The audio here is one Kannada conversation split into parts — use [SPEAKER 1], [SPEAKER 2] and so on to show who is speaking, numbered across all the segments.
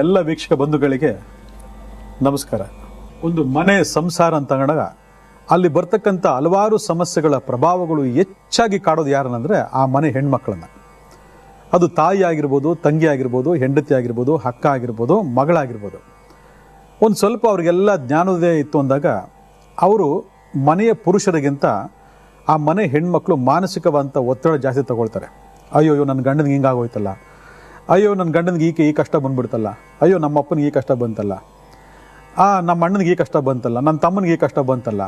[SPEAKER 1] ಎಲ್ಲ ವೀಕ್ಷಕ ಬಂಧುಗಳಿಗೆ ನಮಸ್ಕಾರ. ಒಂದು ಮನೆ ಸಂಸಾರ ಅಂತ ಅಂದಾಗ ಅಲ್ಲಿ ಬರ್ತಕ್ಕಂಥ ಹಲವಾರು ಸಮಸ್ಯೆಗಳ ಪ್ರಭಾವಗಳು ಹೆಚ್ಚಾಗಿ ಕಾಡೋದು ಯಾರನ್ನಂದ್ರೆ ಆ ಮನೆ ಹೆಣ್ಮಕ್ಳನ್ನ. ಅದು ತಾಯಿ ಆಗಿರ್ಬೋದು, ತಂಗಿ ಆಗಿರ್ಬೋದು, ಹೆಂಡತಿ ಆಗಿರ್ಬೋದು, ಅಕ್ಕ ಆಗಿರ್ಬೋದು, ಮಗಳಾಗಿರ್ಬೋದು. ಒಂದು ಸ್ವಲ್ಪ ಅವ್ರಿಗೆಲ್ಲ ಜ್ಞಾನೋದಯ ಇತ್ತು ಅಂದಾಗ ಅವರು ಮನೆಯ ಪುರುಷರಿಗಿಂತ ಆ ಮನೆ ಹೆಣ್ಮಕ್ಳು ಮಾನಸಿಕವಾದಂಥ ಒತ್ತಡ ಜಾಸ್ತಿ ತಗೊಳ್ತಾರೆ. ಅಯ್ಯೋ ನನ್ನ ಗಂಡನಿಗೆ ಹಿಂಗಾಗೋಯ್ತಲ್ಲ, ಅಯ್ಯೋ ನನ್ನ ಗಂಡನಿಗೆ ಈ ಕಷ್ಟ ಬಂದ್ಬಿಡ್ತಲ್ಲ, ಅಯ್ಯೋ ನಮ್ಮ ಅಪ್ಪನಿಗೆ ಈ ಕಷ್ಟ ಬಂತಲ್ಲ, ನಮ್ಮ ಅಣ್ಣನಿಗೆ ಈ ಕಷ್ಟ ಬಂತಲ್ಲ, ನನ್ನ ತಮ್ಮನಿಗೆ ಈ ಕಷ್ಟ ಬಂತಲ್ಲ,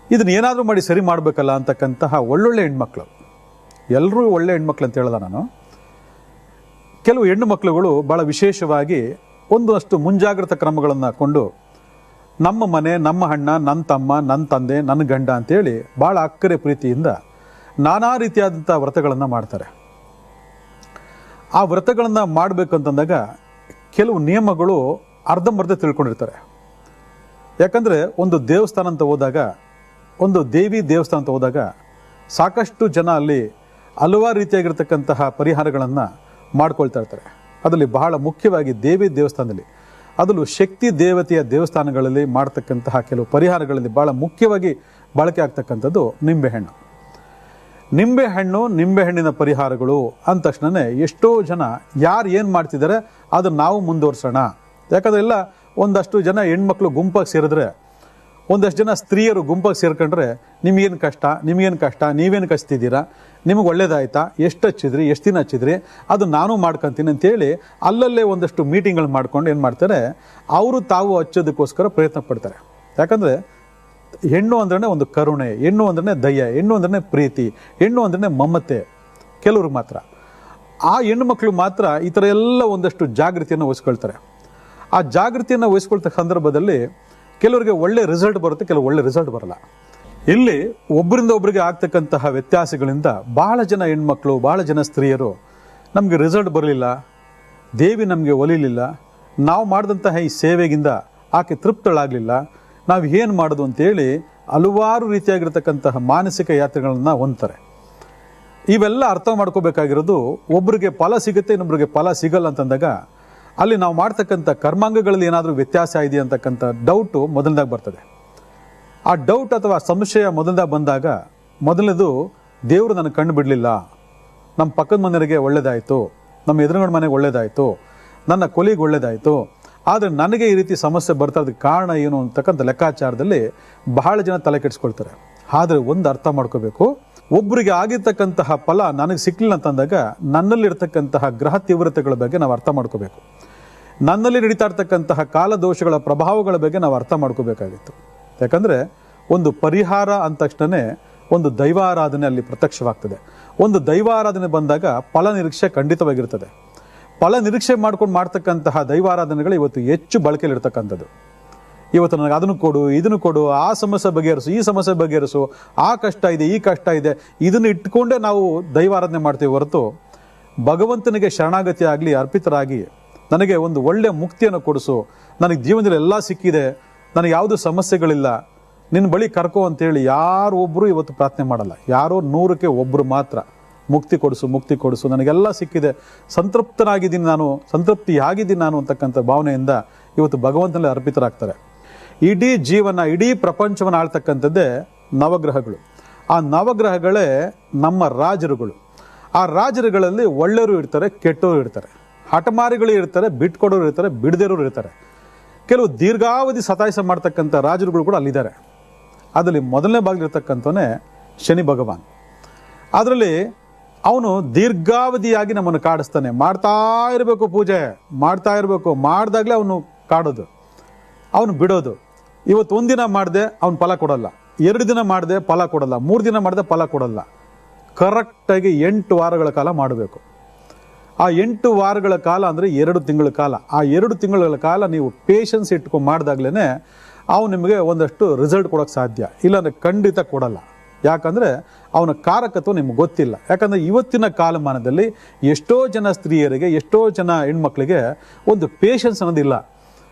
[SPEAKER 1] ಇದನ್ನ ಏನಾದರೂ ಮಾಡಿ ಸರಿ ಮಾಡಬೇಕಲ್ಲ ಅಂತಕ್ಕಂತಹ ಒಳ್ಳೊಳ್ಳೆ ಹೆಣ್ಮಕ್ಳು. ಎಲ್ಲರೂ ಒಳ್ಳೆ ಹೆಣ್ಮಕ್ಳು ಅಂತ ಹೇಳ್ದ ನಾನು. ಕೆಲವು ಹೆಣ್ಣು ಮಕ್ಕಳುಗಳು ಭಾಳ ವಿಶೇಷವಾಗಿ ಒಂದಷ್ಟು ಮುಂಜಾಗ್ರತಾ ಕ್ರಮಗಳನ್ನು ಕೊಂಡು ನಮ್ಮ ಮನೆ, ನಮ್ಮ ಅಣ್ಣ, ನನ್ನ ತಮ್ಮ, ನನ್ನ ತಂದೆ, ನನ್ನ ಗಂಡ ಅಂತೇಳಿ ಭಾಳ ಅಕ್ಕರೆ ಪ್ರೀತಿಯಿಂದ ನಾನಾ ರೀತಿಯಾದಂಥ ವ್ರತಗಳನ್ನು ಮಾಡ್ತಾರೆ. ಆ ವ್ರತಗಳನ್ನು ಮಾಡಬೇಕಂತಂದಾಗ ಕೆಲವು ನಿಯಮಗಳು ಅರ್ಧಂಬರ್ಧ ತಿಳ್ಕೊಂಡಿರ್ತಾರೆ. ಯಾಕಂದರೆ ಒಂದು ದೇವಸ್ಥಾನ ಅಂತ ಹೋದಾಗ, ಒಂದು ದೇವಿ ದೇವಸ್ಥಾನ ಅಂತ ಹೋದಾಗ ಸಾಕಷ್ಟು ಜನ ಅಲ್ಲಿ ಹಲವಾರು ರೀತಿಯಾಗಿರ್ತಕ್ಕಂತಹ ಪರಿಹಾರಗಳನ್ನು ಮಾಡ್ಕೊಳ್ತಾ ಇರ್ತಾರೆ. ಅದರಲ್ಲಿ ಬಹಳ ಮುಖ್ಯವಾಗಿ ದೇವಿ ದೇವಸ್ಥಾನದಲ್ಲಿ, ಅದರಲ್ಲೂ ಶಕ್ತಿ ದೇವತೆಯ ದೇವಸ್ಥಾನಗಳಲ್ಲಿ ಮಾಡ್ತಕ್ಕಂತಹ ಕೆಲವು ಪರಿಹಾರಗಳಲ್ಲಿ ಭಾಳ ಮುಖ್ಯವಾಗಿ ಬಳಕೆ ಆಗ್ತಕ್ಕಂಥದ್ದು ನಿಂಬೆಹಣ್ಣು. ನಿಂಬೆಹಣ್ಣಿನ ಪರಿಹಾರಗಳು ಅಂದ ತಕ್ಷಣವೇ ಎಷ್ಟೋ ಜನ ಯಾರು ಏನು ಮಾಡ್ತಿದ್ದಾರೆ ಅದನ್ನು ನಾವು ಮುಂದುವರ್ಸೋಣ. ಯಾಕಂದರೆ ಎಲ್ಲ ಒಂದಷ್ಟು ಜನ ಹೆಣ್ಮಕ್ಳು ಗುಂಪಾಗಿ ಸೇರಿದ್ರೆ, ಒಂದಷ್ಟು ಜನ ಸ್ತ್ರೀಯರು ಗುಂಪಾಗಿ ಸೇರ್ಕೊಂಡ್ರೆ ನಿಮಗೇನು ಕಷ್ಟ, ನೀವೇನು ಕಚ್ತಿದ್ದೀರಾ, ನಿಮಗೆ ಒಳ್ಳೇದಾಯ್ತಾ, ಎಷ್ಟು ಹಚ್ಚಿದ್ರಿ, ಎಷ್ಟು ದಿನ ಹಚ್ಚಿದ್ರಿ, ಅದು ನಾನು ಮಾಡ್ಕೊತೀನಿ ಅಂತೇಳಿ ಅಲ್ಲಲ್ಲೇ ಒಂದಷ್ಟು ಮೀಟಿಂಗ್ಗಳು ಮಾಡ್ಕೊಂಡು ಏನು ಮಾಡ್ತಾರೆ, ಅವರು ತಾವು ಹಚ್ಚೋದಕ್ಕೋಸ್ಕರ ಪ್ರಯತ್ನ ಪಡ್ತಾರೆ. ಯಾಕಂದರೆ ಹೆಣ್ಣು ಅಂದ್ರೆ ಒಂದು ಕರುಣೆ, ಹೆಣ್ಣು ಅಂದ್ರೆ ದಯ, ಹೆಣ್ಣು ಅಂದ್ರೆ ಪ್ರೀತಿ, ಹೆಣ್ಣು ಅಂದ್ರೆ ಮಮತೆ. ಕೆಲವ್ರಿಗೆ ಮಾತ್ರ, ಆ ಹೆಣ್ಣು ಮಕ್ಕಳು ಮಾತ್ರ ಈ ಥರ ಎಲ್ಲ ಒಂದಷ್ಟು ಜಾಗೃತಿಯನ್ನು ವಹಿಸ್ಕೊಳ್ತಾರೆ. ಆ ಜಾಗೃತಿಯನ್ನು ವಹಿಸ್ಕೊಳ್ತಕ್ಕ ಸಂದರ್ಭದಲ್ಲಿ ಕೆಲವರಿಗೆ ಒಳ್ಳೆ ರಿಸಲ್ಟ್ ಬರುತ್ತೆ, ಕೆಲವು ಒಳ್ಳೆ ರಿಸಲ್ಟ್ ಬರಲ್ಲ. ಇಲ್ಲಿ ಒಬ್ಬರಿಂದ ಒಬ್ಬರಿಗೆ ಆಗ್ತಕ್ಕಂತಹ ವ್ಯತ್ಯಾಸಗಳಿಂದ ಬಹಳ ಜನ ಹೆಣ್ಮಕ್ಳು, ಬಹಳ ಜನ ಸ್ತ್ರೀಯರು ನಮಗೆ ರಿಸಲ್ಟ್ ಬರಲಿಲ್ಲ, ದೇವಿ ನಮಗೆ ಒಲಿಲಿಲ್ಲ, ನಾವು ಮಾಡಿದಂತಹ ಈ ಸೇವೆಗಿಂದ ಆಕೆ ತೃಪ್ತಳಾಗಲಿಲ್ಲ, ನಾವು ಏನು ಮಾಡೋದು ಅಂತೇಳಿ ಹಲವಾರು ರೀತಿಯಾಗಿರ್ತಕ್ಕಂತಹ ಮಾನಸಿಕ ಯಾತ್ರೆಗಳನ್ನು ಹೊಂದ್ತಾರೆ. ಇವೆಲ್ಲ ಅರ್ಥ ಮಾಡ್ಕೋಬೇಕಾಗಿರೋದು, ಒಬ್ಬರಿಗೆ ಫಲ ಸಿಗುತ್ತೆ, ಇನ್ನೊಬ್ಬರಿಗೆ ಫಲ ಸಿಗಲ್ಲ ಅಂತಂದಾಗ ಅಲ್ಲಿ ನಾವು ಮಾಡ್ತಕ್ಕಂಥ ಕರ್ಮಾಂಗಗಳಲ್ಲಿ ಏನಾದರೂ ವ್ಯತ್ಯಾಸ ಇದೆಯಾ ಅಂತಕ್ಕಂಥ ಡೌಟು ಮೊದಲನೇದಾಗಿ ಬರ್ತದೆ. ಆ ಡೌಟ್ ಅಥವಾ ಸಂಶಯ ಮೊದಲನೇದಾಗಿ ಬಂದಾಗ, ಮೊದಲನೇದು ದೇವರು ನನಗೆ ಕಂಡು ಬಿಡಲಿಲ್ಲ, ನಮ್ಮ ಪಕ್ಕದ ಮನೆಯವರಿಗೆ ಒಳ್ಳೇದಾಯಿತು, ನಮ್ಮ ಎದುರುಗಡೆ ಮನೆಗೆ ಒಳ್ಳೇದಾಯಿತು, ನನ್ನ ಕೊಲಿಗೆ ಒಳ್ಳೇದಾಯಿತು, ಆದರೆ ನನಗೆ ಈ ರೀತಿ ಸಮಸ್ಯೆ ಬರ್ತಾ ಇದಕ್ಕೆ ಕಾರಣ ಏನು ಅಂತಕ್ಕಂಥ ಲೆಕ್ಕಾಚಾರದಲ್ಲಿ ಬಹಳ ಜನ ತಲೆ ಕೆಡಿಸ್ಕೊಳ್ತಾರೆ. ಆದರೆ ಒಂದು ಅರ್ಥ ಮಾಡ್ಕೋಬೇಕು, ಒಬ್ಬರಿಗೆ ಆಗಿರ್ತಕ್ಕಂತಹ ಫಲ ನನಗೆ ಸಿಕ್ಕಲಿಲ್ಲ ಅಂತಂದಾಗ ನನ್ನಲ್ಲಿರ್ತಕ್ಕಂತಹ ಗ್ರಹ ತೀವ್ರತೆಗಳ ಬಗ್ಗೆ ನಾವು ಅರ್ಥ ಮಾಡ್ಕೋಬೇಕು. ನನ್ನಲ್ಲಿ ನಡೀತಾ ಇರ್ತಕ್ಕಂತಹ ಕಾಲದೋಷಗಳ ಪ್ರಭಾವಗಳ ಬಗ್ಗೆ ನಾವು ಅರ್ಥ ಮಾಡ್ಕೋಬೇಕಾಗಿತ್ತು. ಯಾಕಂದರೆ ಒಂದು ಪರಿಹಾರ ಅಂದ ತಕ್ಷಣವೇ ಒಂದು ದೈವಾರಾಧನೆ ಅಲ್ಲಿ ಪ್ರತ್ಯಕ್ಷವಾಗ್ತದೆ. ಒಂದು ದೈವಾರಾಧನೆ ಬಂದಾಗ ಫಲ ನಿರೀಕ್ಷೆ ಖಂಡಿತವಾಗಿರ್ತದೆ. ಫಲ ನಿರೀಕ್ಷೆ ಮಾಡ್ಕೊಂಡು ಮಾಡ್ತಕ್ಕಂತಹ ದೈವಾರಾಧನೆಗಳು ಇವತ್ತು ಹೆಚ್ಚು ಬಳಕೆಯಲ್ಲಿರ್ತಕ್ಕಂಥದ್ದು. ಇವತ್ತು ನನಗೆ ಅದನ್ನು ಕೊಡು, ಇದನ್ನು ಕೊಡು, ಆ ಸಮಸ್ಯೆ ಬಗೆಹರಿಸು, ಈ ಸಮಸ್ಯೆ ಬಗೆಹರಿಸು, ಆ ಕಷ್ಟ ಇದೆ, ಈ ಕಷ್ಟ ಇದೆ, ಇದನ್ನು ಇಟ್ಕೊಂಡೇ ನಾವು ದೈವಾರಾಧನೆ ಮಾಡ್ತೀವಿ ಹೊರತು ಭಗವಂತನಿಗೆ ಶರಣಾಗತಿ ಆಗಲಿ, ಅರ್ಪಿತರಾಗಿ ನನಗೆ ಒಂದು ಒಳ್ಳೆಯ ಮುಕ್ತಿಯನ್ನು ಕೊಡಿಸು, ನನಗೆ ಜೀವನದಲ್ಲಿ ಎಲ್ಲ ಸಿಕ್ಕಿದೆ, ನನಗೆ ಯಾವುದೂ ಸಮಸ್ಯೆಗಳಿಲ್ಲ, ನಿನ್ನ ಬಳಿ ಕರ್ಕೋ ಅಂತೇಳಿ ಯಾರು ಒಬ್ಬರು ಇವತ್ತು ಪ್ರಾರ್ಥನೆ ಮಾಡಲ್ಲ. ಯಾರೋ 100ಕ್ಕೆ ಒಬ್ಬರು ಮಾತ್ರ ಮುಕ್ತಿ ಕೊಡಿಸು, ನನಗೆಲ್ಲ ಸಿಕ್ಕಿದೆ, ಸಂತೃಪ್ತಿಯಾಗಿದ್ದೀನಿ ನಾನು ಅಂತಕ್ಕಂಥ ಭಾವನೆಯಿಂದ ಇವತ್ತು ಭಗವಂತನಲ್ಲಿ ಅರ್ಪಿತರಾಗ್ತಾರೆ. ಇಡೀ ಜೀವನ, ಇಡೀ ಪ್ರಪಂಚವನ್ನು ಆಳ್ತಕ್ಕಂಥದ್ದೇ ನವಗ್ರಹಗಳು. ಆ ನವಗ್ರಹಗಳೇ ನಮ್ಮ ರಾಜರುಗಳು. ಆ ರಾಜರುಗಳಲ್ಲಿ ಒಳ್ಳೆಯವರು ಇರ್ತಾರೆ, ಕೆಟ್ಟವರು ಇರ್ತಾರೆ, ಹಠಮಾರಿಗಳು ಇರ್ತಾರೆ, ಬಿಟ್ಕೊಡೋರು ಇರ್ತಾರೆ, ಬಿಡದಿರೋರು ಇರ್ತಾರೆ. ಕೆಲವು ದೀರ್ಘಾವಧಿ ಸತಾಯಿಸ ಮಾಡ್ತಕ್ಕಂಥ ರಾಜರುಗಳು ಕೂಡ ಅಲ್ಲಿದ್ದಾರೆ. ಅದರಲ್ಲಿ ಮೊದಲನೇ ಭಾಗದಲ್ಲಿರ್ತಕ್ಕಂಥವನೇ ಶನಿ ಭಗವಾನ್. ಅದರಲ್ಲಿ ಅವನು ದೀರ್ಘಾವಧಿಯಾಗಿ ನಮ್ಮನ್ನು ಕಾಡಿಸ್ತಾನೆ. ಮಾಡ್ತಾ ಇರಬೇಕು, ಪೂಜೆ ಮಾಡ್ತಾ ಇರಬೇಕು, ಮಾಡಿದಾಗಲೇ ಅವನು ಕಾಡೋದು, ಅವನು ಬಿಡೋದು. ಇವತ್ತು ಒಂದಿನ ಮಾಡಿದೆ ಅವನು ಫಲ ಕೊಡಲ್ಲ, 2 ದಿನ ಮಾಡಿದೆ ಫಲ ಕೊಡಲ್ಲ, 3 ದಿನ ಮಾಡಿದೆ ಫಲ ಕೊಡಲ್ಲ. ಕರೆಕ್ಟಾಗಿ 8 ವಾರಗಳ ಕಾಲ ಮಾಡಬೇಕು. ಆ 8 ವಾರಗಳ ಕಾಲ ಅಂದರೆ 2 ತಿಂಗಳ ಕಾಲ. ಆ 2 ತಿಂಗಳ ಕಾಲ ನೀವು ಪೇಷನ್ಸ್ ಇಟ್ಕೊಂಡು ಮಾಡಿದಾಗ್ಲೇ ಅವನು ನಿಮಗೆ ಒಂದಷ್ಟು ರಿಸಲ್ಟ್ ಕೊಡೋಕ್ಕೆ ಸಾಧ್ಯ. ಇಲ್ಲಾಂದರೆ ಖಂಡಿತ ಕೊಡಲ್ಲ. ಯಾಕಂದರೆ ಅವನ ಕಾರಕತ್ವ ನಿಮ್ಗೆ ಗೊತ್ತಿಲ್ಲ. ಯಾಕಂದರೆ ಇವತ್ತಿನ ಕಾಲಮಾನದಲ್ಲಿ ಎಷ್ಟೋ ಜನ ಸ್ತ್ರೀಯರಿಗೆ, ಎಷ್ಟೋ ಜನ ಹೆಣ್ಮಕ್ಳಿಗೆ ಒಂದು ಪೇಷನ್ಸ್ ಅನ್ನೋದಿಲ್ಲ.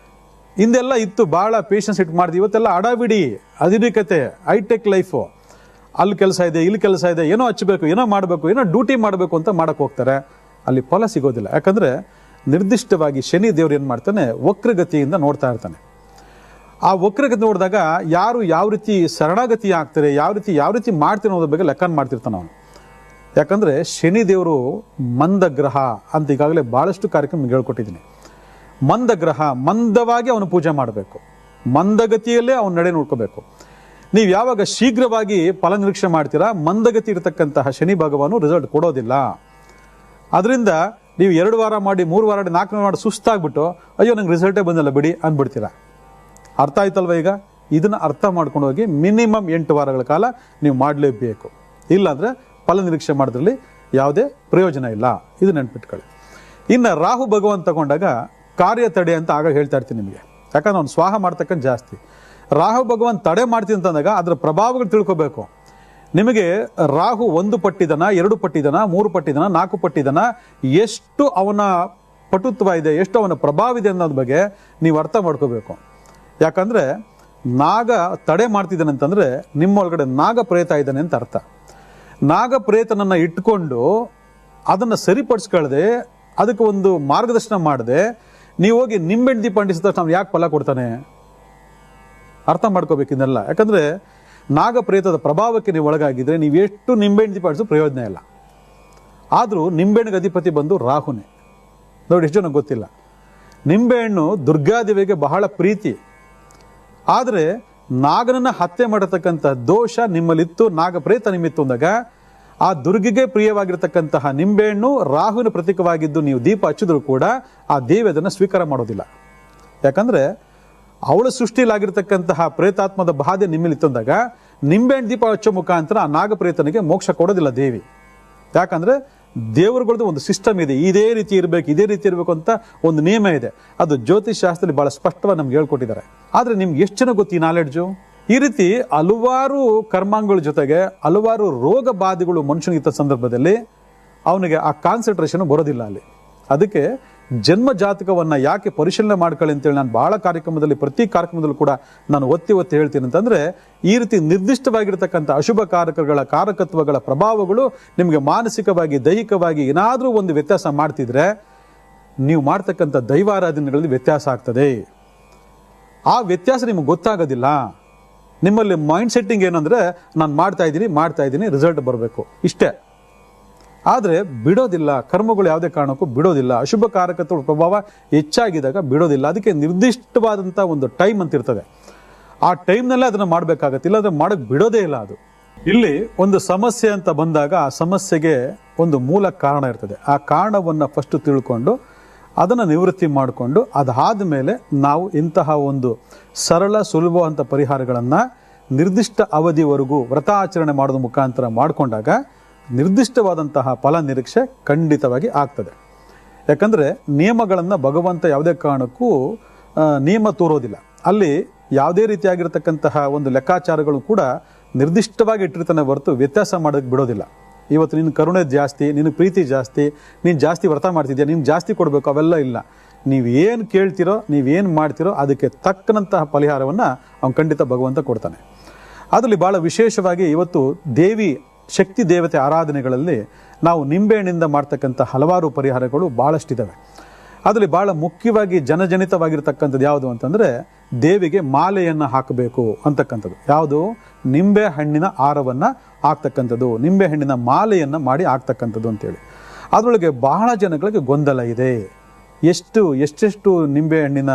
[SPEAKER 1] ಹಿಂದೆಲ್ಲ ಇತ್ತು, ಭಾಳ ಪೇಷನ್ಸ್ ಇಟ್ಟು ಮಾಡಿದ್ವಿ. ಇವತ್ತೆಲ್ಲ ಅಡಾಬಿಡಿ, ಆಧುನಿಕತೆ, ಹೈಟೆಕ್ ಲೈಫು, ಅಲ್ಲಿ ಕೆಲಸ ಇದೆ, ಇಲ್ಲಿ ಕೆಲಸ ಇದೆ, ಏನೋ ಹಚ್ಚಬೇಕು, ಏನೋ ಮಾಡಬೇಕು, ಏನೋ ಡ್ಯೂಟಿ ಮಾಡಬೇಕು ಅಂತ ಮಾಡೋಕ್ಕೆ ಹೋಗ್ತಾರೆ. ಅಲ್ಲಿ ಫಲ ಸಿಗೋದಿಲ್ಲ. ಯಾಕಂದರೆ ನಿರ್ದಿಷ್ಟವಾಗಿ ಶನಿ ದೇವರು ಏನು ಮಾಡ್ತಾನೆ, ವಕ್ರಗತಿಯಿಂದ ನೋಡ್ತಾ ಇರ್ತಾನೆ. ಆ ವಕ್ರಗತಿ ನೋಡಿದಾಗ ಯಾರು ಯಾವ ರೀತಿ ಶರಣಾಗತಿ ಆಗ್ತಾರೆ, ಯಾವ ರೀತಿ ಮಾಡ್ತಾರೆ ಅನ್ನೋದ್ರ ಬಗ್ಗೆ ಲೆಕ್ಕ ಮಾಡ್ತಿರ್ತಾನೆ ಅವನು. ಯಾಕಂದರೆ ಶನಿ ದೇವರು ಮಂದ ಗ್ರಹ ಅಂತ ಈಗಾಗಲೇ ಭಾಳಷ್ಟು ಕಾರ್ಯಕ್ರಮ ಹೇಳ್ಕೊಟ್ಟಿದ್ದೀನಿ. ಮಂದ ಗ್ರಹ, ಮಂದವಾಗಿ ಅವನು ಪೂಜೆ ಮಾಡಬೇಕು, ಮಂದಗತಿಯಲ್ಲೇ ಅವನ ನಡೆ ನೋಡ್ಕೋಬೇಕು. ನೀವು ಯಾವಾಗ ಶೀಘ್ರವಾಗಿ ಫಲ ನಿರೀಕ್ಷೆ ಮಾಡ್ತೀರಾ, ಮಂದಗತಿ ಇರತಕ್ಕಂತಹ ಶನಿ ಭಗವಾನು ರಿಸಲ್ಟ್ ಕೊಡೋದಿಲ್ಲ. ಅದರಿಂದ ನೀವು 2 ವಾರ ಮಾಡಿ, 3 ವಾರ ಮಾಡಿ, 4 ವಾರ ಮಾಡಿ ಸುಸ್ತಾಗ್ಬಿಟ್ಟು ಅಯ್ಯೋ ನಂಗೆ ರಿಸಲ್ಟೇ ಬಂದಿಲ್ಲ ಬಿಡಿ ಅಂದ್ಬಿಡ್ತೀರಾ. ಅರ್ಥ ಆಯ್ತಲ್ವ? ಈಗ ಇದನ್ನು ಅರ್ಥ ಮಾಡ್ಕೊಂಡು ಹೋಗಿ ಮಿನಿಮಮ್ 8 ವಾರಗಳ ಕಾಲ ನೀವು ಮಾಡಲೇಬೇಕು. ಇಲ್ಲಾಂದರೆ ಫಲ ನಿರೀಕ್ಷೆ ಮಾಡೋದ್ರಲ್ಲಿ ಯಾವುದೇ ಪ್ರಯೋಜನ ಇಲ್ಲ. ಇದು ನೆನ್ಪಿಟ್ಕೊಳ್ಳಿ. ಇನ್ನು ರಾಹು ಭಗವಾನ್ ತಗೊಂಡಾಗ ಕಾರ್ಯ ತಡೆ ಅಂತ ಆಗ ಹೇಳ್ತಾ ಇರ್ತೀನಿ ನಿಮಗೆ. ಯಾಕಂದ್ರೆ ಅವ್ನು ಸ್ವಾಹ ಮಾಡ್ತಕ್ಕಂಥ ಜಾಸ್ತಿ. ರಾಹು ಭಗವಾನ್ ತಡೆ ಮಾಡ್ತೀನಿ ಅಂತಂದಾಗ ಅದರ ಪ್ರಭಾವಗಳು ತಿಳ್ಕೋಬೇಕು. ನಿಮಗೆ ರಾಹು 1 ಪಟ್ಟಿದನ, 2 ಪಟ್ಟಿದನ, 3 ಪಟ್ಟಿದನ, 4 ಪಟ್ಟಿದನ, ಎಷ್ಟು ಅವನ ಪಟುತ್ವ ಇದೆ, ಎಷ್ಟು ಅವನ ಪ್ರಭಾವ ಇದೆ ಅನ್ನೋದ್ರ ಬಗ್ಗೆ ನೀವು ಅರ್ಥ ಮಾಡ್ಕೋಬೇಕು. ಯಾಕಂದರೆ ನಾಗ ತಡೆ ಮಾಡ್ತಿದ್ದಾನೆ ಅಂತಂದರೆ ನಿಮ್ಮೊಳಗಡೆ ನಾಗ ಪ್ರೇತ ಇದ್ದಾನೆ ಅಂತ ಅರ್ಥ. ನಾಗ ಪ್ರೇತನನ್ನು ಇಟ್ಕೊಂಡು ಅದನ್ನು ಸರಿಪಡಿಸ್ಕೊಳ್ಳದೆ, ಅದಕ್ಕೆ ಒಂದು ಮಾರ್ಗದರ್ಶನ ಮಾಡದೆ ನೀವು ಹೋಗಿ ನಿಂಬೆಣ್ಣೆ ದೀಪ ಅಂಟಿಸಿದ ತಕ್ಷಣ ಅವ್ನು ಯಾಕೆ ಫಲ ಕೊಡ್ತಾನೆ? ಅರ್ಥ ಮಾಡ್ಕೋಬೇಕು ಇದನ್ನೆಲ್ಲ. ಯಾಕಂದರೆ ನಾಗಪ್ರೇತದ ಪ್ರಭಾವಕ್ಕೆ ನೀವು ಒಳಗಾಗಿದ್ರೆ ನೀವು ಎಷ್ಟು ನಿಂಬೆಣ್ಣೆ ದೀಪ ಅಂಟಿಸೋ ಪ್ರಯೋಜನ ಇಲ್ಲ. ಆದರೂ ನಿಂಬೆಹಣ್ಣಿಗೆ ಅಧಿಪತಿ ಬಂದು ರಾಹುನೇ. ನೋಡಿ, ಎಷ್ಟು ಜನ ಗೊತ್ತಿಲ್ಲ. ನಿಂಬೆಹಣ್ಣು ದುರ್ಗಾದೇವಿಗೆ ಬಹಳ ಪ್ರೀತಿ. ಆದರೆ ನಾಗನನ್ನು ಹತ್ಯೆ ಮಾಡತಕ್ಕಂಥ ದೋಷ ನಿಮ್ಮಲ್ಲಿತ್ತು, ನಾಗಪ್ರೇತ ನಿಮ್ಮಿತ್ತು ಅಂದಾಗ ಆ ದುರ್ಗಿಗೆ ಪ್ರಿಯವಾಗಿರ್ತಕ್ಕಂತಹ ನಿಂಬೆಹಣ್ಣು ರಾಹುವಿನ ಪ್ರತೀಕವಾಗಿದ್ದು ನೀವು ದೀಪ ಹಚ್ಚಿದ್ರು ಕೂಡ ಆ ದೇವಿ ಅದನ್ನು ಸ್ವೀಕಾರ ಮಾಡೋದಿಲ್ಲ. ಯಾಕಂದರೆ ಅವಳ ಸೃಷ್ಟಿಲಾಗಿರ್ತಕ್ಕಂತಹ ಪ್ರೇತಾತ್ಮದ ಬಾಧೆ ನಿಮ್ಮಲ್ಲಿತ್ತು ಅಂದಾಗ ನಿಂಬೆಹಣ್ಣು ದೀಪ ಹಚ್ಚೋ ಮುಖಾಂತರ ಆ ನಾಗಪ್ರೇತನಿಗೆ ಮೋಕ್ಷ ಕೊಡೋದಿಲ್ಲ ದೇವಿ. ಯಾಕಂದರೆ ದೇವರುಗಳದ್ದು ಒಂದು ಸಿಸ್ಟಮ್ ಇದೆ, ಇದೇ ರೀತಿ ಇರಬೇಕು ಅಂತ ಒಂದು ನಿಯಮ ಇದೆ. ಅದು ಜ್ಯೋತಿಷ್ ಶಾಸ್ತ್ರದಲ್ಲಿ ಬಹಳ ಸ್ಪಷ್ಟವಾಗಿ ನಮ್ಗೆ ಹೇಳ್ಕೊಟ್ಟಿದ್ದಾರೆ. ಆದರೆ ನಿಮ್ಗೆ ಎಷ್ಟು ಜನ ಗೊತ್ತು ಈ ನಾಲೆಡ್ಜು? ಈ ರೀತಿ ಹಲವಾರು ಕರ್ಮಾಂಗಗಳ ಜೊತೆಗೆ ಹಲವಾರು ರೋಗ ಬಾಧೆಗಳು ಮನುಷ್ಯನಿಗಿದ್ದ ಸಂದರ್ಭದಲ್ಲಿ ಅವನಿಗೆ ಆ ಕಾನ್ಸಂಟ್ರೇಷನ್ ಬರೋದಿಲ್ಲ ಅಲ್ಲಿ. ಅದಕ್ಕೆ ಜನ್ಮ ಜಾತಕವನ್ನು ಯಾಕೆ ಪರಿಶೀಲನೆ ಮಾಡ್ಕೊಳ್ಳಿ ಅಂತೇಳಿ ನಾನು ಭಾಳ ಕಾರ್ಯಕ್ರಮದಲ್ಲಿ, ಪ್ರತಿ ಕಾರ್ಯಕ್ರಮದಲ್ಲೂ ಕೂಡ ನಾನು ಒತ್ತಿ ಹೇಳ್ತೀನಿ ಅಂತಂದರೆ, ಈ ರೀತಿ ನಿರ್ದಿಷ್ಟವಾಗಿರ್ತಕ್ಕಂಥ ಅಶುಭ ಕಾರಕತ್ವಗಳ ಪ್ರಭಾವಗಳು ನಿಮಗೆ ಮಾನಸಿಕವಾಗಿ, ದೈಹಿಕವಾಗಿ ಏನಾದರೂ ಒಂದು ವ್ಯತ್ಯಾಸ ಮಾಡ್ತಿದ್ರೆ ನೀವು ಮಾಡ್ತಕ್ಕಂಥ ದೈವಾರಾಧನೆಗಳಲ್ಲಿ ವ್ಯತ್ಯಾಸ ಆಗ್ತದೆ. ಆ ವ್ಯತ್ಯಾಸ ನಿಮಗೆ ಗೊತ್ತಾಗೋದಿಲ್ಲ. ನಿಮ್ಮಲ್ಲಿ ಮೈಂಡ್ ಸೆಟ್ಟಿಂಗ್ ಏನಂದರೆ ನಾನು ಮಾಡ್ತಾ ಇದ್ದೀನಿ ರಿಸಲ್ಟ್ ಬರಬೇಕು ಇಷ್ಟೇ. ಆದರೆ ಬಿಡೋದಿಲ್ಲ, ಕರ್ಮಗಳು ಯಾವುದೇ ಕಾರಣಕ್ಕೂ ಬಿಡೋದಿಲ್ಲ. ಅಶುಭ ಕಾರಕತ್ವಗಳ ಪ್ರಭಾವ ಹೆಚ್ಚಾಗಿದ್ದಾಗ ಬಿಡೋದಿಲ್ಲ. ಅದಕ್ಕೆ ನಿರ್ದಿಷ್ಟವಾದಂಥ ಒಂದು ಟೈಮ್ ಅಂತ ಇರ್ತದೆ. ಆ ಟೈಮ್ನಲ್ಲೇ ಅದನ್ನು ಮಾಡಬೇಕಾಗತ್ತೆ, ಇಲ್ಲಾಂದರೆ ಮಾಡೋಕ್ಕೆ ಬಿಡೋದೇ ಇಲ್ಲ. ಅದು ಇಲ್ಲಿ ಒಂದು ಸಮಸ್ಯೆ ಅಂತ ಬಂದಾಗ ಆ ಸಮಸ್ಯೆಗೆ ಒಂದು ಮೂಲ ಕಾರಣ ಇರ್ತದೆ. ಆ ಕಾರಣವನ್ನು ಫಸ್ಟ್ ತಿಳ್ಕೊಂಡು ಅದನ್ನು ನಿವೃತ್ತಿ ಮಾಡಿಕೊಂಡು ಅದಾದ ಮೇಲೆ ನಾವು ಇಂತಹ ಒಂದು ಸರಳ ಸುಲಭವಂತ ಪರಿಹಾರಗಳನ್ನು ನಿರ್ದಿಷ್ಟ ಅವಧಿವರೆಗೂ ವ್ರತಾಚರಣೆ ಮಾಡೋದ್ರ ಮುಖಾಂತರ ಮಾಡಿಕೊಂಡಾಗ ನಿರ್ದಿಷ್ಟವಾದಂತಹ ಫಲ ನಿರೀಕ್ಷೆ ಖಂಡಿತವಾಗಿ ಆಗ್ತದೆ. ಯಾಕಂದರೆ ನಿಯಮಗಳನ್ನು ಭಗವಂತ ಯಾವುದೇ ಕಾರಣಕ್ಕೂ ನಿಯಮ ತೋರೋದಿಲ್ಲ. ಅಲ್ಲಿ ಯಾವುದೇ ರೀತಿಯಾಗಿರ್ತಕ್ಕಂತಹ ಒಂದು ಲೆಕ್ಕಾಚಾರಗಳು ಕೂಡ ನಿರ್ದಿಷ್ಟವಾಗಿ ಇಟ್ಟಿರ್ತಾನೆ ಹೊರತು ವ್ಯತ್ಯಾಸ ಮಾಡೋಕ್ಕೆ ಬಿಡೋದಿಲ್ಲ. ಇವತ್ತು ನಿನ್ನ ಕರುಣೆ ಜಾಸ್ತಿ, ನಿನಗೆ ಪ್ರೀತಿ ಜಾಸ್ತಿ, ನೀನು ಜಾಸ್ತಿ ವ್ರತ ಮಾಡ್ತಿದ್ಯಾ, ನೀನು ಜಾಸ್ತಿ ಕೊಡಬೇಕು, ಅವೆಲ್ಲ ಇಲ್ಲ. ನೀವೇನು ಕೇಳ್ತಿರೋ, ನೀವೇನು ಮಾಡ್ತಿರೋ ಅದಕ್ಕೆ ತಕ್ಕನಂತಹ ಪರಿಹಾರವನ್ನು ಅವನು ಖಂಡಿತ ಭಗವಂತ ಕೊಡ್ತಾನೆ. ಅದರಲ್ಲಿ ಭಾಳ ವಿಶೇಷವಾಗಿ ಇವತ್ತು ಶಕ್ತಿ ದೇವತೆ ಆರಾಧನೆಗಳಲ್ಲಿ ನಾವು ನಿಂಬೆಹಣ್ಣಿಂದ ಮಾಡ್ತಕ್ಕಂಥ ಹಲವಾರು ಪರಿಹಾರಗಳು ಭಾಳಷ್ಟಿದ್ದಾವೆ. ಅದರಲ್ಲಿ ಭಾಳ ಮುಖ್ಯವಾಗಿ ಜನಜನಿತವಾಗಿರ್ತಕ್ಕಂಥದ್ದು ಯಾವುದು ಅಂತಂದರೆ ದೇವಿಗೆ ಮಾಲೆಯನ್ನು ಹಾಕಬೇಕು ಅಂತಕ್ಕಂಥದ್ದು. ಯಾವುದು? ನಿಂಬೆ ಹಣ್ಣಿನ ಹಾರವನ್ನು ಹಾಕ್ತಕ್ಕಂಥದ್ದು, ನಿಂಬೆ ಹಣ್ಣಿನ ಮಾಲೆಯನ್ನು ಮಾಡಿ ಹಾಕ್ತಕ್ಕಂಥದ್ದು ಅಂತೇಳಿ. ಅದರೊಳಗೆ ಬಹಳ ಜನಗಳಿಗೆ ಗೊಂದಲ ಇದೆ. ಎಷ್ಟೆಷ್ಟು ನಿಂಬೆ ಹಣ್ಣಿನ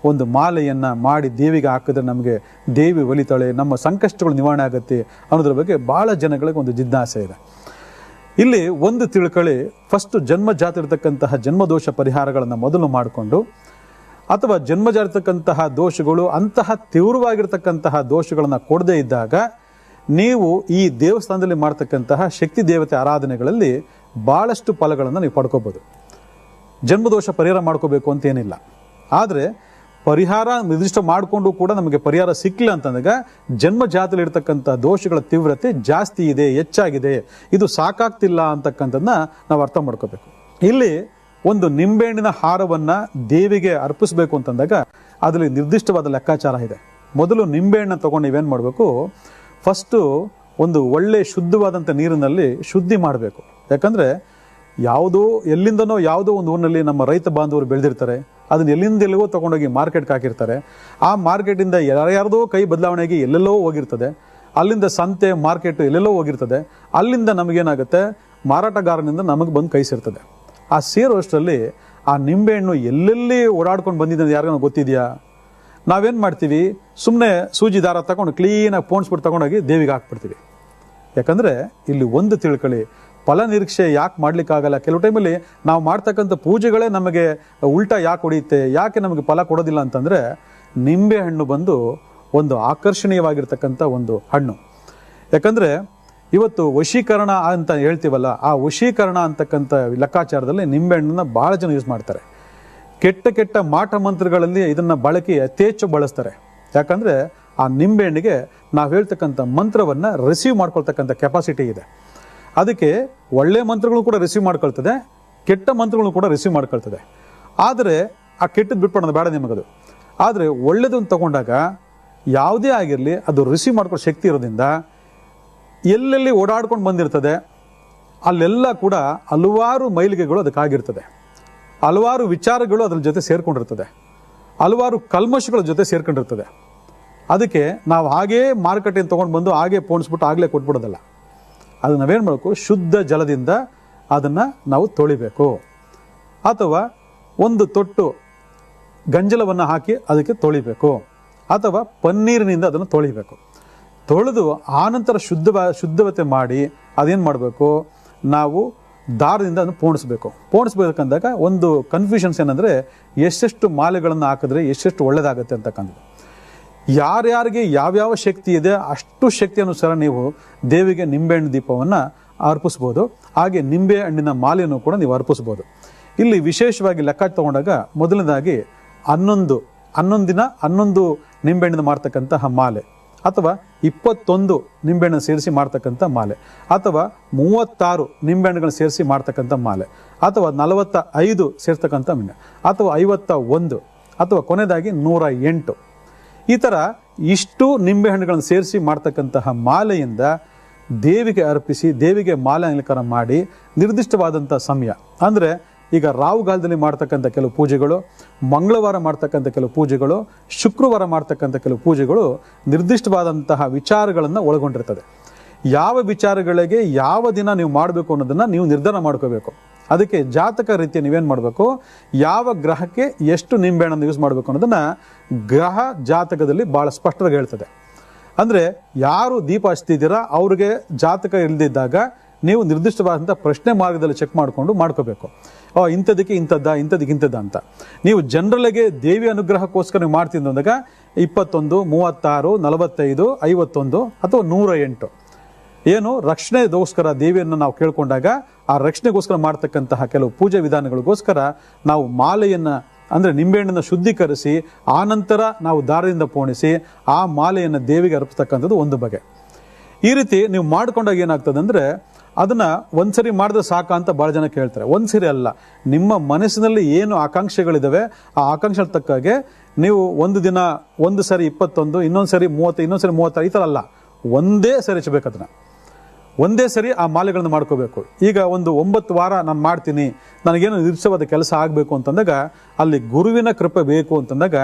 [SPEAKER 1] ಒಂದು ಮಾಲೆಯನ್ನು ಮಾಡಿ ದೇವಿಗೆ ಹಾಕಿದ್ರೆ ನಮಗೆ ದೇವಿ ಒಲಿತಾಳೆ, ನಮ್ಮ ಸಂಕಷ್ಟಗಳು ನಿವಾರಣೆ ಆಗುತ್ತೆ ಅನ್ನೋದ್ರ ಬಗ್ಗೆ ಭಾಳ ಜನಗಳಿಗೆ ಒಂದು ಜಿಜ್ಞಾಸೆ ಇದೆ. ಇಲ್ಲಿ ಒಂದು ತಿಳ್ಕೊಳ್ಳಿ, ಫಸ್ಟ್ ಜನ್ಮಜಾತ ಇರತಕ್ಕಂತಹ ಜನ್ಮದೋಷ ಪರಿಹಾರಗಳನ್ನು ಮೊದಲು ಮಾಡಿಕೊಂಡು, ಅಥವಾ ಜನ್ಮಜಾತ ಇರತಕ್ಕಂತಹ ದೋಷಗಳು ಅಂತಹ ತೀವ್ರವಾಗಿರ್ತಕ್ಕಂತಹ ದೋಷಗಳನ್ನು ಕೊಡದೇ ಇದ್ದಾಗ ನೀವು ಈ ದೇವಸ್ಥಾನದಲ್ಲಿ ಮಾಡ್ತಕ್ಕಂತಹ ಶಕ್ತಿ ದೇವತೆ ಆರಾಧನೆಗಳಲ್ಲಿ ಭಾಳಷ್ಟು ಫಲಗಳನ್ನು ನೀವು ಪಡ್ಕೋಬೋದು. ಜನ್ಮದೋಷ ಪರಿಹಾರ ಮಾಡ್ಕೋಬೇಕು ಅಂತೇನಿಲ್ಲ. ಆದರೆ ಪರಿಹಾರ ನಿರ್ದಿಷ್ಟ ಮಾಡಿಕೊಂಡು ಕೂಡ ನಮಗೆ ಪರಿಹಾರ ಸಿಕ್ಕಿಲ್ಲ ಅಂತಂದಾಗ ಜನ್ಮ ಜಾತಿಯಲ್ಲಿ ಇರ್ತಕ್ಕಂಥ ದೋಷಗಳ ತೀವ್ರತೆ ಜಾಸ್ತಿ ಇದೆ, ಹೆಚ್ಚಾಗಿದೆ, ಇದು ಸಾಕಾಗ್ತಿಲ್ಲ ಅಂತಕ್ಕಂಥದ್ದನ್ನ ನಾವು ಅರ್ಥ ಮಾಡ್ಕೋಬೇಕು. ಇಲ್ಲಿ ಒಂದು ನಿಂಬೆಹಣ್ಣಿನ ಹಾರವನ್ನು ದೇವಿಗೆ ಅರ್ಪಿಸಬೇಕು ಅಂತಂದಾಗ ಅದರಲ್ಲಿ ನಿರ್ದಿಷ್ಟವಾದ ಲೆಕ್ಕಾಚಾರ ಇದೆ. ಮೊದಲು ನಿಂಬೆಹಣ್ಣು ತೊಗೊಂಡು ನೀವೇನು ಮಾಡಬೇಕು, ಫಸ್ಟು ಒಂದು ಒಳ್ಳೆ ಶುದ್ಧವಾದಂಥ ನೀರಿನಲ್ಲಿ ಶುದ್ಧಿ ಮಾಡಬೇಕು. ಯಾಕಂದರೆ ಯಾವುದೋ ಎಲ್ಲಿಂದನೋ ಯಾವುದೋ ಒಂದು ಊರಿನಲ್ಲಿ ನಮ್ಮ ರೈತ ಬಾಂಧವರು ಬೆಳೆದಿರ್ತಾರೆ, ಅದನ್ನ ಎಲ್ಲಿಂದೆಲ್ಲಿಗೋ ತೊಗೊಂಡೋಗಿ ಮಾರ್ಕೆಟ್ಗೆ ಹಾಕಿರ್ತಾರೆ. ಆ ಮಾರ್ಕೆಟಿಂದ ಯಾರ್ಯಾರ್ದೋ ಕೈ ಬದಲಾವಣೆಗೆ ಎಲ್ಲೆಲ್ಲೋ ಹೋಗಿರ್ತದೆ, ಅಲ್ಲಿಂದ ಸಂತೆ ಮಾರ್ಕೆಟ್ ಎಲ್ಲೆಲ್ಲೋ ಹೋಗಿರ್ತದೆ. ಅಲ್ಲಿಂದ ನಮಗೇನಾಗುತ್ತೆ, ಮಾರಾಟಗಾರನಿಂದ ನಮಗೆ ಬಂದು ಕೈ ಸೇರ್ತದೆ. ಆ ಸೇರುವಷ್ಟರಲ್ಲಿ ಆ ನಿಂಬೆಹಣ್ಣು ಎಲ್ಲೆಲ್ಲಿ ಓಡಾಡ್ಕೊಂಡು ಬಂದಿದೆ ಅಂತ ಯಾರಿಗೂ ಗೊತ್ತಿದೆಯಾ? ನಾವೇನು ಮಾಡ್ತೀವಿ, ಸುಮ್ಮನೆ ಸೂಜಿ ದಾರ ತಗೊಂಡು ಕ್ಲೀನಾಗಿ ಪೋಣಿಸ್ಬಿಟ್ಟು ತಗೊಂಡೋಗಿ ದೇವಿಗೆ ಹಾಕ್ಬಿಡ್ತೀವಿ. ಯಾಕಂದರೆ ಇಲ್ಲಿ ಒಂದು ತಿಳ್ಕೊಳ್ಳಿ, ಫಲ ನಿರೀಕ್ಷೆ ಯಾಕೆ ಮಾಡ್ಲಿಕ್ಕಾಗಲ್ಲ. ಕೆಲವು ಟೈಮಲ್ಲಿ ನಾವು ಮಾಡ್ತಕ್ಕಂಥ ಪೂಜೆಗಳೇ ನಮಗೆ ಉಲ್ಟಾ ಯಾಕೆ ಹೊಡೆಯುತ್ತೆ, ಯಾಕೆ ನಮಗೆ ಫಲ ಕೊಡೋದಿಲ್ಲ ಅಂತಂದರೆ, ನಿಂಬೆ ಹಣ್ಣು ಬಂದು ಒಂದು ಆಕರ್ಷಣೀಯವಾಗಿರ್ತಕ್ಕಂಥ ಒಂದು ಹಣ್ಣು. ಯಾಕಂದರೆ ಇವತ್ತು ವಶೀಕರಣ ಅಂತ ಹೇಳ್ತೀವಲ್ಲ, ಆ ವಶೀಕರಣ ಅಂತಕ್ಕಂಥ ಲೆಕ್ಕಾಚಾರದಲ್ಲಿ ನಿಂಬೆಹಣ್ಣನ್ನು ಭಾಳ ಜನ ಯೂಸ್ ಮಾಡ್ತಾರೆ. ಕೆಟ್ಟ ಕೆಟ್ಟ ಮಾಟ ಮಂತ್ರಗಳಲ್ಲಿ ಇದನ್ನು ಬಳಕೆ ಯಥೇಚ್ಛ ಬಳಸ್ತಾರೆ. ಯಾಕಂದರೆ ಆ ನಿಂಬೆಹಣ್ಣಿಗೆ ನಾವು ಹೇಳ್ತಕ್ಕಂಥ ಮಂತ್ರವನ್ನು ರಿಸೀವ್ ಮಾಡ್ಕೊಳ್ತಕ್ಕಂಥ ಕೆಪಾಸಿಟಿ ಇದೆ. ಅದಕ್ಕೆ ಒಳ್ಳೆ ಮಂತ್ರಗಳು ಕೂಡ ರಿಸೀವ್ ಮಾಡ್ಕೊಳ್ತದೆ, ಕೆಟ್ಟ ಮಂತ್ರಗಳು ಕೂಡ ರಿಸೀವ್ ಮಾಡ್ಕೊಳ್ತದೆ. ಆದರೆ ಆ ಕೆಟ್ಟದ್ದು ಬಿಟ್ಬಿಡೋದು ಬೇಡ ನಿಮಗದು. ಆದರೆ ಒಳ್ಳೆದನ್ನು ತಗೊಂಡಾಗ ಯಾವುದೇ ಆಗಿರಲಿ ಅದು ರಿಸೀವ್ ಮಾಡ್ಕೊಳ್ಳೋ ಶಕ್ತಿ ಇರೋದ್ರಿಂದ ಎಲ್ಲೆಲ್ಲಿ ಓಡಾಡ್ಕೊಂಡು ಬಂದಿರ್ತದೆ ಅಲ್ಲೆಲ್ಲ ಕೂಡ ಹಲವಾರು ಮೈಲಿಗೆಗಳು ಅದಕ್ಕಾಗಿರ್ತದೆ, ಹಲವಾರು ವಿಚಾರಗಳು ಅದ್ರ ಜೊತೆ ಸೇರ್ಕೊಂಡಿರ್ತದೆ, ಹಲವಾರು ಕಲ್ಮಶಗಳ ಜೊತೆ ಸೇರ್ಕೊಂಡಿರ್ತದೆ. ಅದಕ್ಕೆ ನಾವು ಹಾಗೇ ಮಾರುಕಟ್ಟೆಯನ್ನು ತೊಗೊಂಡು ಬಂದು ಹಾಗೇ ಪೋಣಿಸ್ಬಿಟ್ಟು ಆಗಲೇ ಕೊಟ್ಬಿಡೋದಲ್ಲ. ಅದು ನಾವೇನು ಮಾಡಬೇಕು, ಶುದ್ಧ ಜಲದಿಂದ ಅದನ್ನು ನಾವು ತೊಳಿಬೇಕು, ಅಥವಾ ಒಂದು ತೊಟ್ಟು ಗಂಜಲವನ್ನು ಹಾಕಿ ಅದಕ್ಕೆ ತೊಳಿಬೇಕು, ಅಥವಾ ಪನ್ನೀರಿನಿಂದ ಅದನ್ನು ತೊಳಿಬೇಕು. ತೊಳೆದು ಆನಂತರ ಶುದ್ಧವತೆ ಮಾಡಿ ಅದೇನು ಮಾಡಬೇಕು, ನಾವು ದಾರದಿಂದ ಅದನ್ನು ಪೋಣಿಸ್ಬೇಕಂದಾಗ ಒಂದು ಕನ್ಫ್ಯೂಷನ್ಸ್ ಏನಂದರೆ, ಎಷ್ಟೆಷ್ಟು ಮಾಲೆಗಳನ್ನು ಹಾಕಿದ್ರೆ ಎಷ್ಟೆಷ್ಟು ಒಳ್ಳೆಯದಾಗುತ್ತೆ ಅಂತಕ್ಕಂಥದ್ದು. ಯಾರ್ಯಾರಿಗೆ ಯಾವ್ಯಾವ ಶಕ್ತಿ ಇದೆ ಅಷ್ಟು ಶಕ್ತಿ ಅನುಸಾರ ನೀವು ದೇವಿಗೆ ನಿಂಬೆಹಣ್ಣು ದೀಪವನ್ನು ಅರ್ಪಿಸ್ಬೋದು. ಹಾಗೆ ನಿಂಬೆ ಹಣ್ಣಿನ ಮಾಲೆಯನ್ನು ಕೂಡ ನೀವು ಅರ್ಪಿಸ್ಬೋದು. ಇಲ್ಲಿ ವಿಶೇಷವಾಗಿ ಲೆಕ್ಕ ತಗೊಂಡಾಗ ಮೊದಲನೇದಾಗಿ 11 ನಿಂಬೆಹಣ್ಣಿನ ಮಾಡ್ತಕ್ಕಂತಹ ಮಾಲೆ, ಅಥವಾ 21 ನಿಂಬೆಹಣ್ಣು ಸೇರಿಸಿ ಮಾಡ್ತಕ್ಕಂಥ ಮಾಲೆ, ಅಥವಾ 36 ನಿಂಬೆಹಣ್ಣುಗಳನ್ನ ಸೇರಿಸಿ ಮಾಡ್ತಕ್ಕಂಥ ಮಾಲೆ, ಅಥವಾ 45 ಸೇರ್ತಕ್ಕಂಥ ಮೀನು, ಅಥವಾ 51, ಅಥವಾ ಕೊನೆಯದಾಗಿ 108. ಈ ಥರ ಇಷ್ಟು ನಿಂಬೆಹಣ್ಣುಗಳನ್ನು ಸೇರಿಸಿ ಮಾಡ್ತಕ್ಕಂತಹ ಮಾಲೆಯಿಂದ ದೇವಿಗೆ ಅರ್ಪಿಸಿ ದೇವಿಗೆ ಮಾಲೆ ಅಲಂಕಾರ ಮಾಡಿ ನಿರ್ದಿಷ್ಟವಾದಂಥ ಸಮಯ, ಅಂದರೆ ಈಗ ರಾಹುಗಾಲದಲ್ಲಿ ಮಾಡ್ತಕ್ಕಂಥ ಕೆಲವು ಪೂಜೆಗಳು, ಮಂಗಳವಾರ ಮಾಡ್ತಕ್ಕಂಥ ಕೆಲವು ಪೂಜೆಗಳು, ಶುಕ್ರವಾರ ಮಾಡ್ತಕ್ಕಂಥ ಕೆಲವು ಪೂಜೆಗಳು ನಿರ್ದಿಷ್ಟವಾದಂತಹ ವಿಚಾರಗಳನ್ನು ಒಳಗೊಂಡಿರ್ತದೆ. ಯಾವ ವಿಚಾರಗಳಿಗೆ ಯಾವ ದಿನ ನೀವು ಮಾಡಬೇಕು ಅನ್ನೋದನ್ನು ನೀವು ನಿರ್ಧಾರ ಮಾಡ್ಕೋಬೇಕು. ಅದಕ್ಕೆ ಜಾತಕ ರೀತಿಯ ನೀವೇನು ಮಾಡಬೇಕು, ಯಾವ ಗ್ರಹಕ್ಕೆ ಎಷ್ಟು ನಿಂಬೆಹಣ್ಣನ್ನು ಯೂಸ್ ಮಾಡಬೇಕು ಅನ್ನೋದನ್ನು ಗ್ರಹ ಜಾತಕದಲ್ಲಿ ಭಾಳ ಸ್ಪಷ್ಟವಾಗಿ ಹೇಳ್ತದೆ. ಅಂದರೆ ಯಾರು ದೀಪ ಹಚ್ತಿದ್ದೀರಾ ಅವ್ರಿಗೆ ಜಾತಕ ಇಲ್ಲದಿದ್ದಾಗ ನೀವು ನಿರ್ದಿಷ್ಟವಾದಂಥ ಪ್ರಶ್ನೆ ಮಾರ್ಗದಲ್ಲಿ ಚೆಕ್ ಮಾಡಿಕೊಂಡು ಮಾಡ್ಕೋಬೇಕು. ಇಂಥದಕ್ಕೆ ಇಂಥದ್ದಕ್ಕೆ ಇಂಥದ್ದು ಅಂತ. ನೀವು ಜನರಲ್ಲಿಗೆ ದೇವಿ ಅನುಗ್ರಹಕ್ಕೋಸ್ಕರ ನೀವು ಮಾಡ್ತಿದ್ದು ಅಂದಾಗ 21, 36, 45, 51 ಅಥವಾ 108 ಏನು ರಕ್ಷಣೆಗೋಸ್ಕರ ದೇವಿಯನ್ನು ನಾವು ಕೇಳ್ಕೊಂಡಾಗ ಆ ರಕ್ಷಣೆಗೋಸ್ಕರ ಮಾಡ್ತಕ್ಕಂತಹ ಕೆಲವು ಪೂಜೆ ವಿಧಾನಗಳಿಗೋಸ್ಕರ ನಾವು ಮಾಲೆಯನ್ನು ಅಂದರೆ ನಿಂಬೆಹಣ್ಣನ್ನು ಶುದ್ಧೀಕರಿಸಿ ಆನಂತರ ನಾವು ದಾರದಿಂದ ಪೋಣಿಸಿ ಆ ಮಾಲೆಯನ್ನು ದೇವಿಗೆ ಅರ್ಪಿಸ್ತಕ್ಕಂಥದ್ದು ಒಂದು ಬಗೆ. ಈ ರೀತಿ ನೀವು ಮಾಡ್ಕೊಂಡಾಗ ಏನಾಗ್ತದೆ ಅಂದರೆ, ಅದನ್ನು ಒಂದ್ಸರಿ ಮಾಡಿದ್ರೆ ಸಾಕ ಅಂತ ಭಾಳ ಜನ ಕೇಳ್ತಾರೆ. ಒಂದ್ಸರಿ ಅಲ್ಲ, ನಿಮ್ಮ ಮನಸ್ಸಿನಲ್ಲಿ ಏನು ಆಕಾಂಕ್ಷೆಗಳಿದ್ದಾವೆ ಆ ಆಕಾಂಕ್ಷೆ ತಕ್ಕಾಗೆ ನೀವು ಒಂದು ದಿನ ಒಂದು ಸರಿ 21, ಇನ್ನೊಂದು ಸರಿ 30, ಇನ್ನೊಂದು ಸರಿ 36 ಈ ಥರ ಅಲ್ಲ, ಒಂದೇ ಸರಿ ಹಚ್ಚಬೇಕು. ಅದನ್ನು ಒಂದೇ ಸರಿ ಆ ಮಾಲೆಗಳನ್ನು ಮಾಡ್ಕೋಬೇಕು. ಈಗ ಒಂದು 9 ವಾರ ನಾನು ಮಾಡ್ತೀನಿ, ನನಗೇನು ನಿರ್ದಿಷ್ಟವಾದ ಕೆಲಸ ಆಗಬೇಕು ಅಂತಂದಾಗ ಅಲ್ಲಿ ಗುರುವಿನ ಕೃಪೆ ಬೇಕು ಅಂತಂದಾಗ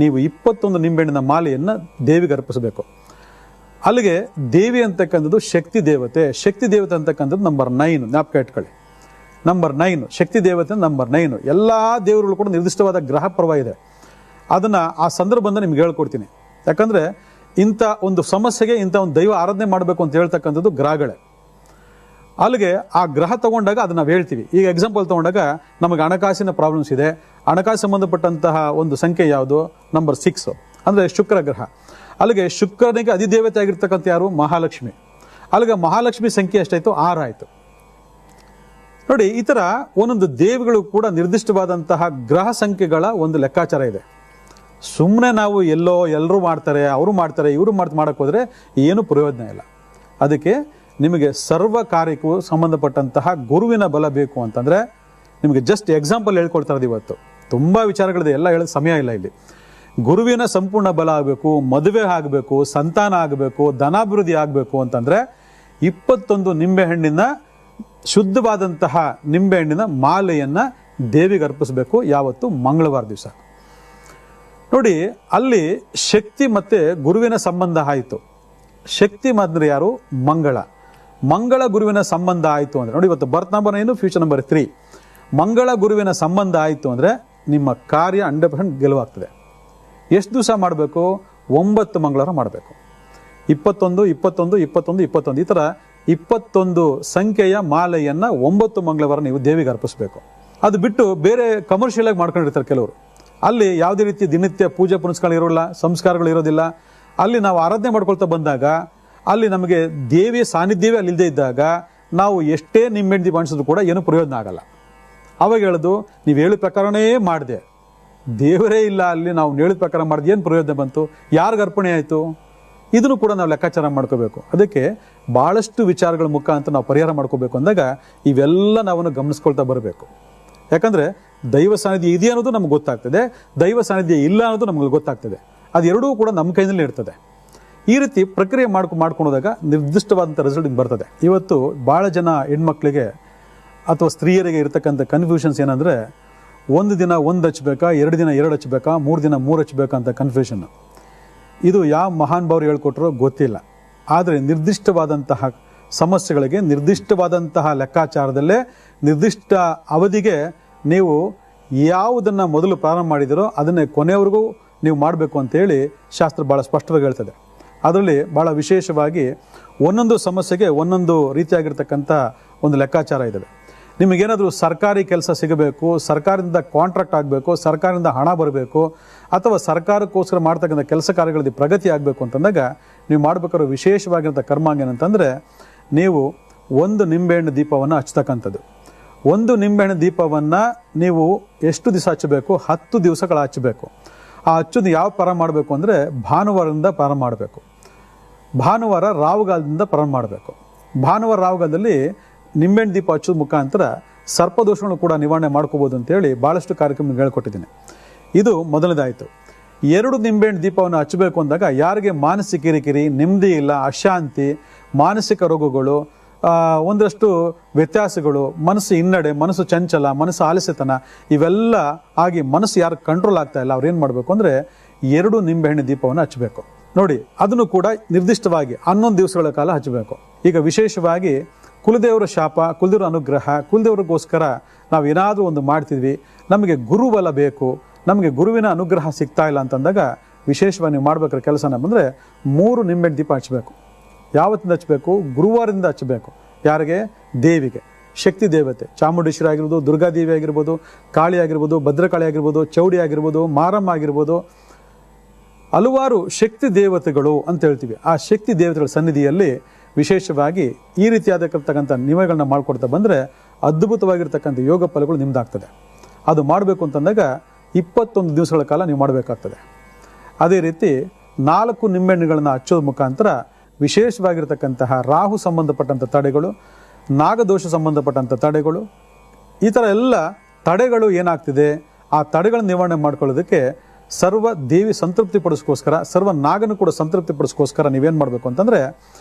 [SPEAKER 1] ನೀವು 21 ನಿಂಬೆಹಣ್ಣಿನ ಮಾಲೆಯನ್ನು ದೇವಿಗೆ ಅರ್ಪಿಸಬೇಕು. ಅಲ್ಲಿಗೆ ದೇವಿ ಅಂತಕ್ಕಂಥದ್ದು ಶಕ್ತಿ ದೇವತೆ. ಶಕ್ತಿ ದೇವತೆ ಅಂತಕ್ಕಂಥದ್ದು ನಂಬರ್ 9, ಜ್ಞಾಪಕ ಇಟ್ಕೊಳ್ಳಿ. ನಂಬರ್ 9 ಶಕ್ತಿ ದೇವತೆ ನಂಬರ್ 9. ಎಲ್ಲ ದೇವರುಗಳು ಕೂಡ ನಿರ್ದಿಷ್ಟವಾದ ಗ್ರಹ ಪರ್ವ ಇದೆ. ಅದನ್ನು ಆ ಸಂದರ್ಭದಿಂದ ನಿಮ್ಗೆ ಹೇಳ್ಕೊಡ್ತೀನಿ. ಯಾಕಂದರೆ ಇಂಥ ಒಂದು ಸಮಸ್ಯೆಗೆ ಇಂಥ ಒಂದು ದೈವ ಆರಾಧನೆ ಮಾಡಬೇಕು ಅಂತ ಹೇಳ್ತಕ್ಕಂಥದ್ದು ಗ್ರಹಗಳೇ. ಅಲ್ಲಿಗೆ ಆ ಗ್ರಹ ತಗೊಂಡಾಗ ಅದನ್ನು ನಾವು ಹೇಳ್ತೀವಿ. ಈಗ ಎಕ್ಸಾಂಪಲ್ ತಗೊಂಡಾಗ ನಮಗೆ ಹಣಕಾಸಿನ ಪ್ರಾಬ್ಲಮ್ಸ್ ಇದೆ, ಹಣಕಾಸು ಸಂಬಂಧಪಟ್ಟಂತಹ ಒಂದು ಸಂಖ್ಯೆ ಯಾವುದು, ನಂಬರ್ 6 ಅಂದರೆ ಶುಕ್ರ ಗ್ರಹ. ಅಲ್ಲಿಗೆ ಶುಕ್ರನಿಗೆ ಅಧಿದೇವತೆ ಆಗಿರ್ತಕ್ಕಂಥ ಯಾರು, ಮಹಾಲಕ್ಷ್ಮಿ. ಅಲ್ಲಿಗೆ ಮಹಾಲಕ್ಷ್ಮಿ ಸಂಖ್ಯೆ ಎಷ್ಟಾಯಿತು, 6 ಆಯಿತು. ನೋಡಿ, ಈ ಥರ ಒಂದೊಂದು ದೇವಿಗಳು ಕೂಡ ನಿರ್ದಿಷ್ಟವಾದಂತಹ ಗ್ರಹ ಸಂಖ್ಯೆಗಳ ಒಂದು ಲೆಕ್ಕಾಚಾರ ಇದೆ. ಸುಮ್ಮನೆ ನಾವು ಎಲ್ಲರೂ ಮಾಡ್ತಾರೆ, ಅವರು ಮಾಡ್ತಾರೆ, ಇವರು ಮಾಡೋಕ್ಕೆ ಹೋದರೆ ಏನೂ ಪ್ರಯೋಜನ ಇಲ್ಲ. ಅದಕ್ಕೆ ನಿಮಗೆ ಸರ್ವ ಕಾರ್ಯಕ್ಕೂ ಸಂಬಂಧಪಟ್ಟಂತಹ ಗುರುವಿನ ಬಲ ಬೇಕು ಅಂತಂದರೆ, ನಿಮಗೆ ಜಸ್ಟ್ ಎಕ್ಸಾಂಪಲ್ ಹೇಳ್ಕೊಡ್ತಾ ಇರೋದು. ಇವತ್ತು ತುಂಬ ವಿಚಾರಗಳಿದೆ, ಎಲ್ಲ ಹೇಳೋದು ಸಮಯ ಇಲ್ಲ ಇಲ್ಲಿ. ಗುರುವಿನ ಸಂಪೂರ್ಣ ಬಲ ಆಗಬೇಕು, ಮದುವೆ ಆಗಬೇಕು, ಸಂತಾನ ಆಗಬೇಕು, ಧನಾಭಿವೃದ್ಧಿ ಆಗಬೇಕು ಅಂತಂದರೆ 21 ನಿಂಬೆಹಣ್ಣಿನ ಶುದ್ಧವಾದಂತಹ ನಿಂಬೆಹಣ್ಣಿನ ಮಾಲೆಯನ್ನು ದೇವಿಗೆ ಅರ್ಪಿಸಬೇಕು. ಯಾವತ್ತು? ಮಂಗಳವಾರ ದಿವಸ. ನೋಡಿ, ಅಲ್ಲಿ ಶಕ್ತಿ ಮತ್ತು ಗುರುವಿನ ಸಂಬಂಧ ಆಯಿತು. ಶಕ್ತಿ ಅಂದರೆ ಯಾರು? ಮಂಗಳ ಗುರುವಿನ ಸಂಬಂಧ ಆಯಿತು ಅಂದರೆ, ನೋಡಿ ಇವತ್ತು ಬರ್ತ್ ನಂಬರ್ 9, ಫ್ಯೂಚರ್ ನಂಬರ್ 3. ಮಂಗಳ ಗುರುವಿನ ಸಂಬಂಧ ಆಯಿತು ಅಂದರೆ ನಿಮ್ಮ ಕಾರ್ಯ 100% ಗೆಲುವಾಗ್ತದೆ. ಎಷ್ಟು ದಿವಸ ಮಾಡಬೇಕು? 9 ಮಂಗಳವಾರ ಮಾಡಬೇಕು. 21, 21, 21, 21 ಈ ಥರ 21 ಸಂಖ್ಯೆಯ ಮಾಲೆಯನ್ನು 9 ಮಂಗಳವಾರ ನೀವು ದೇವಿಗೆ ಅರ್ಪಿಸಬೇಕು. ಅದು ಬಿಟ್ಟು ಬೇರೆ ಕಮರ್ಷಿಯಲ್ ಆಗಿ ಮಾಡ್ಕೊಂಡಿರ್ತಾರೆ ಕೆಲವರು. ಅಲ್ಲಿ ಯಾವುದೇ ರೀತಿ ದಿನನಿತ್ಯ ಪೂಜೆ ಪುನಸ್ಕಾರ ಇರೋಲ್ಲ, ಸಂಸ್ಕಾರಗಳು ಇರೋದಿಲ್ಲ. ಅಲ್ಲಿ ನಾವು ಆರಾಧನೆ ಮಾಡ್ಕೊಳ್ತಾ ಬಂದಾಗ ಅಲ್ಲಿ ನಮಗೆ ದೇವಿಯ ಸಾನ್ನಿಧ್ಯವೇ ಅಲ್ಲಿಲ್ಲದೆ ಇದ್ದಾಗ ನಾವು ಎಷ್ಟೇ ನಿಂಬೆಹಣ್ಣು ದೀಪ ಅಣಿಸಿದ್ರು ಕೂಡ ಏನೂ ಪ್ರಯೋಜನ ಆಗಲ್ಲ. ಅವಾಗ ಹೇಳೋದು, ನೀವು ಹೇಳಿದ ಪ್ರಕಾರನೇ ಮಾಡಿದೆ, ದೇವರೇ ಇಲ್ಲ ಅಲ್ಲಿ, ನಾವು ಹೇಳಿದ ಪ್ರಕಾರ ಮಾಡಿದ ಏನು ಪ್ರಯೋಜನ ಬಂತು? ಯಾರಿಗೆ ಅರ್ಪಣೆ ಆಯಿತು? ಇದನ್ನು ಕೂಡ ನಾವು ಲೆಕ್ಕಾಚಾರ ಮಾಡ್ಕೋಬೇಕು. ಅದಕ್ಕೆ ಭಾಳಷ್ಟು ವಿಚಾರಗಳ ಮುಖಾಂತರ ನಾವು ಪರಿಹಾರ ಮಾಡ್ಕೋಬೇಕು ಅಂದಾಗ ಇವೆಲ್ಲ ನಾವನ್ನು ಗಮನಿಸ್ಕೊಳ್ತಾ ಬರಬೇಕು. ಯಾಕಂದರೆ ದೈವ ಸಾನ್ನಿಧ್ಯ ಇದೆ ಅನ್ನೋದು ನಮ್ಗೆ ಗೊತ್ತಾಗ್ತದೆ, ದೈವ ಸಾನ್ನಿಧ್ಯ ಇಲ್ಲ ಅನ್ನೋದು ನಮ್ಗೆ ಗೊತ್ತಾಗ್ತದೆ. ಅದೆರಡೂ ಕೂಡ ನಮ್ಮ ಕೈನಲ್ಲಿ ಇರ್ತದೆ. ಈ ರೀತಿ ಪ್ರಕ್ರಿಯೆ ಮಾಡ್ಕೊಂಡೋದಾಗ ನಿರ್ದಿಷ್ಟವಾದಂಥ ರಿಸಲ್ಟ್ ಬರ್ತದೆ. ಇವತ್ತು ಭಾಳ ಜನ ಹೆಣ್ಮಕ್ಳಿಗೆ ಅಥವಾ ಸ್ತ್ರೀಯರಿಗೆ ಇರತಕ್ಕಂಥ ಕನ್ಫ್ಯೂಷನ್ಸ್ ಏನಂದರೆ, ಒಂದು ದಿನ 1 ಹಚ್ಚಬೇಕಾ, 2 ದಿನ 2 ಹಚ್ಚಬೇಕಾ, 3 ದಿನ 3 ಹಚ್ಚಬೇಕಾ ಅಂತ ಕನ್ಫ್ಯೂಷನ್. ಇದು ಯಾವ ಮಹಾನ್ ಭಾವರು ಹೇಳ್ಕೊಟ್ರೋ ಗೊತ್ತಿಲ್ಲ. ಆದರೆ ನಿರ್ದಿಷ್ಟವಾದಂತಹ ಸಮಸ್ಯೆಗಳಿಗೆ ನಿರ್ದಿಷ್ಟವಾದಂತಹ ಲೆಕ್ಕಾಚಾರದಲ್ಲೇ ನಿರ್ದಿಷ್ಟ ಅವಧಿಗೆ ನೀವು ಯಾವುದನ್ನು ಮೊದಲು ಪ್ರಾರಂಭ ಮಾಡಿದಿರೋ ಅದನ್ನೇ ಕೊನೆಯವರೆಗೂ ನೀವು ಮಾಡಬೇಕು ಅಂತೇಳಿ ಶಾಸ್ತ್ರ ಭಾಳ ಸ್ಪಷ್ಟವಾಗಿ ಹೇಳ್ತದೆ. ಅದರಲ್ಲಿ ಭಾಳ ವಿಶೇಷವಾಗಿ ಒಂದೊಂದು ಸಮಸ್ಯೆಗೆ ಒಂದೊಂದು ರೀತಿಯಾಗಿರ್ತಕ್ಕಂಥ ಒಂದು ಲೆಕ್ಕಾಚಾರ ಇದ್ದಾವೆ. ನಿಮಗೇನಾದರೂ ಸರ್ಕಾರಿ ಕೆಲಸ ಸಿಗಬೇಕು, ಸರ್ಕಾರದಿಂದ ಕಾಂಟ್ರಾಕ್ಟ್ ಆಗಬೇಕು, ಸರ್ಕಾರದಿಂದ ಹಣ ಬರಬೇಕು, ಅಥವಾ ಸರ್ಕಾರಕ್ಕೋಸ್ಕರ ಮಾಡ್ತಕ್ಕಂಥ ಕೆಲಸ ಕಾರ್ಯಗಳಲ್ಲಿ ಪ್ರಗತಿ ಆಗಬೇಕು ಅಂತಂದಾಗ ನೀವು ಮಾಡಬೇಕಾದ್ರೆ ವಿಶೇಷವಾಗಿರೋಂಥ ಕರ್ಮಾಂಗ ಏನಂತಂದರೆ, ನೀವು 1 ನಿಂಬೆಹಣ್ಣು ದೀಪವನ್ನು ಹಚ್ಚತಕ್ಕಂಥದ್ದು. 1 ನಿಂಬೆಹಣ್ಣು ದೀಪವನ್ನು ನೀವು ಎಷ್ಟು ದಿವಸ ಹಚ್ಚಬೇಕು? 10 ದಿವಸಗಳು ಹಚ್ಚಬೇಕು. ಆ ಹಚ್ಚೋದು ಯಾವ ಪ್ರಾರಂಭ ಮಾಡಬೇಕು ಅಂದರೆ ಭಾನುವಾರದಿಂದ ಪ್ರಾರಂಭ ಮಾಡಬೇಕು. ಭಾನುವಾರ ರಾವುಗಾಲದಿಂದ ಪ್ರಾರಂಭ ಮಾಡಬೇಕು. ಭಾನುವಾರ ರಾವುಗಾಲದಲ್ಲಿ ನಿಂಬೆಹಣ್ಣು ದೀಪ ಹಚ್ಚೋದ ಮುಖಾಂತರ ಸರ್ಪದೋಷಗಳನ್ನು ಕೂಡ ನಿವಾರಣೆ ಮಾಡ್ಕೋಬೋದು ಅಂತೇಳಿ ಭಾಳಷ್ಟು ಕಾರ್ಯಕ್ರಮ ಹೇಳ್ಕೊಟ್ಟಿದ್ದೀನಿ. ಇದು ಮೊದಲನೇದಾಯಿತು. 2 ನಿಂಬೆಹಣ್ಣು ದೀಪವನ್ನು ಹಚ್ಚಬೇಕು ಅಂದಾಗ ಯಾರಿಗೆ ಮಾನಸಿಕ ಕಿರಿಕಿರಿ, ನೆಮ್ಮದಿ ಇಲ್ಲ, ಅಶಾಂತಿ, ಮಾನಸಿಕ ರೋಗಗಳು, ಒಂದಷ್ಟು ವ್ಯತ್ಯಾಸಗಳು, ಮನಸ್ಸು ಹಿನ್ನಡೆ, ಮನಸ್ಸು ಚಂಚಲ, ಮನಸ್ಸು ಆಲಸ್ಯತನ ಇವೆಲ್ಲ ಆಗಿ ಮನಸ್ಸು ಯಾರು ಕಂಟ್ರೋಲ್ ಆಗ್ತಾ ಇಲ್ಲ, ಅವ್ರು ಏನು ಮಾಡಬೇಕು ಅಂದರೆ 2 ನಿಂಬೆಹಣ್ಣು ದೀಪವನ್ನು ಹಚ್ಚಬೇಕು. ನೋಡಿ, ಅದನ್ನು ಕೂಡ ನಿರ್ದಿಷ್ಟವಾಗಿ 11 ದಿವಸಗಳ ಕಾಲ ಹಚ್ಚಬೇಕು. ಈಗ ವಿಶೇಷವಾಗಿ ಕುಲದೇವರ ಶಾಪ, ಕುಲದೇವರ ಅನುಗ್ರಹ, ಕುಲದೇವರಿಗೋಸ್ಕರ ನಾವು ಏನಾದರೂ ಒಂದು ಮಾಡ್ತಿದ್ವಿ, ನಮಗೆ ಗುರುಬಲ ಬೇಕು, ನಮಗೆ ಗುರುವಿನ ಅನುಗ್ರಹ ಸಿಗ್ತಾ ಇಲ್ಲ ಅಂತಂದಾಗ ವಿಶೇಷವಾಗಿ ನೀವು ಮಾಡಬೇಕಾದ ಕೆಲಸನ ಬಂದರೆ 3 ನಿಂಬೆಹಣ್ಣು ದೀಪ ಹಚ್ಚಬೇಕು. ಯಾವತ್ತಿಂದ ಹಚ್ಚಬೇಕು? ಗುರುವಾರದಿಂದ ಹಚ್ಚಬೇಕು. ಯಾರಿಗೆ? ದೇವಿಗೆ, ಶಕ್ತಿ ದೇವತೆ, ಚಾಮುಂಡೇಶ್ವರಿ ಆಗಿರ್ಬೋದು, ದುರ್ಗಾದೇವಿ ಆಗಿರ್ಬೋದು, ಕಾಳಿ ಆಗಿರ್ಬೋದು, ಭದ್ರಕಾಳಿ ಆಗಿರ್ಬೋದು, ಚೌಡಿ ಆಗಿರ್ಬೋದು, ಮಾರಮ್ಮ ಆಗಿರ್ಬೋದು, ಹಲವಾರು ಶಕ್ತಿ ದೇವತೆಗಳು ಅಂತ ಹೇಳ್ತೀವಿ. ಆ ಶಕ್ತಿ ದೇವತೆಗಳ ಸನ್ನಿಧಿಯಲ್ಲಿ ವಿಶೇಷವಾಗಿ ಈ ರೀತಿಯಾದಕ್ಕಂಥ ನಿಯಮಗಳನ್ನ ಮಾಡಿಕೊಡ್ತಾ ಬಂದರೆ ಅದ್ಭುತವಾಗಿರ್ತಕ್ಕಂಥ ಯೋಗ ಫಲಗಳು ನಿಮ್ದಾಗ್ತದೆ. ಅದು ಮಾಡಬೇಕು ಅಂತಂದಾಗ 21 ದಿವಸಗಳ ಕಾಲ ನೀವು ಮಾಡಬೇಕಾಗ್ತದೆ. ಅದೇ ರೀತಿ 4 ನಿಂಬೆಹಣ್ಣುಗಳನ್ನು ಹಚ್ಚೋದ ಮುಖಾಂತರ ವಿಶೇಷವಾಗಿರ್ತಕ್ಕಂತಹ ರಾಹು ಸಂಬಂಧಪಟ್ಟಂಥ ತಡೆಗಳು, ನಾಗದೋಷ ಸಂಬಂಧಪಟ್ಟಂಥ ತಡೆಗಳು, ಈ ಥರ ಎಲ್ಲ ತಡೆಗಳು ಏನಾಗ್ತಿದೆ ಆ ತಡೆಗಳ ನಿವಾರಣೆ ಮಾಡ್ಕೊಳ್ಳೋದಕ್ಕೆ ಸರ್ವ ದೇವಿ ಸಂತೃಪ್ತಿ ಪಡಿಸ್ಕೋಸ್ಕರ, ಸರ್ವ ನಾಗನ ಕೂಡ ಸಂತೃಪ್ತಿ ಪಡಿಸ್ಕೋಸ್ಕರ ನೀವೇನು ಮಾಡಬೇಕು ಅಂತಂದರೆ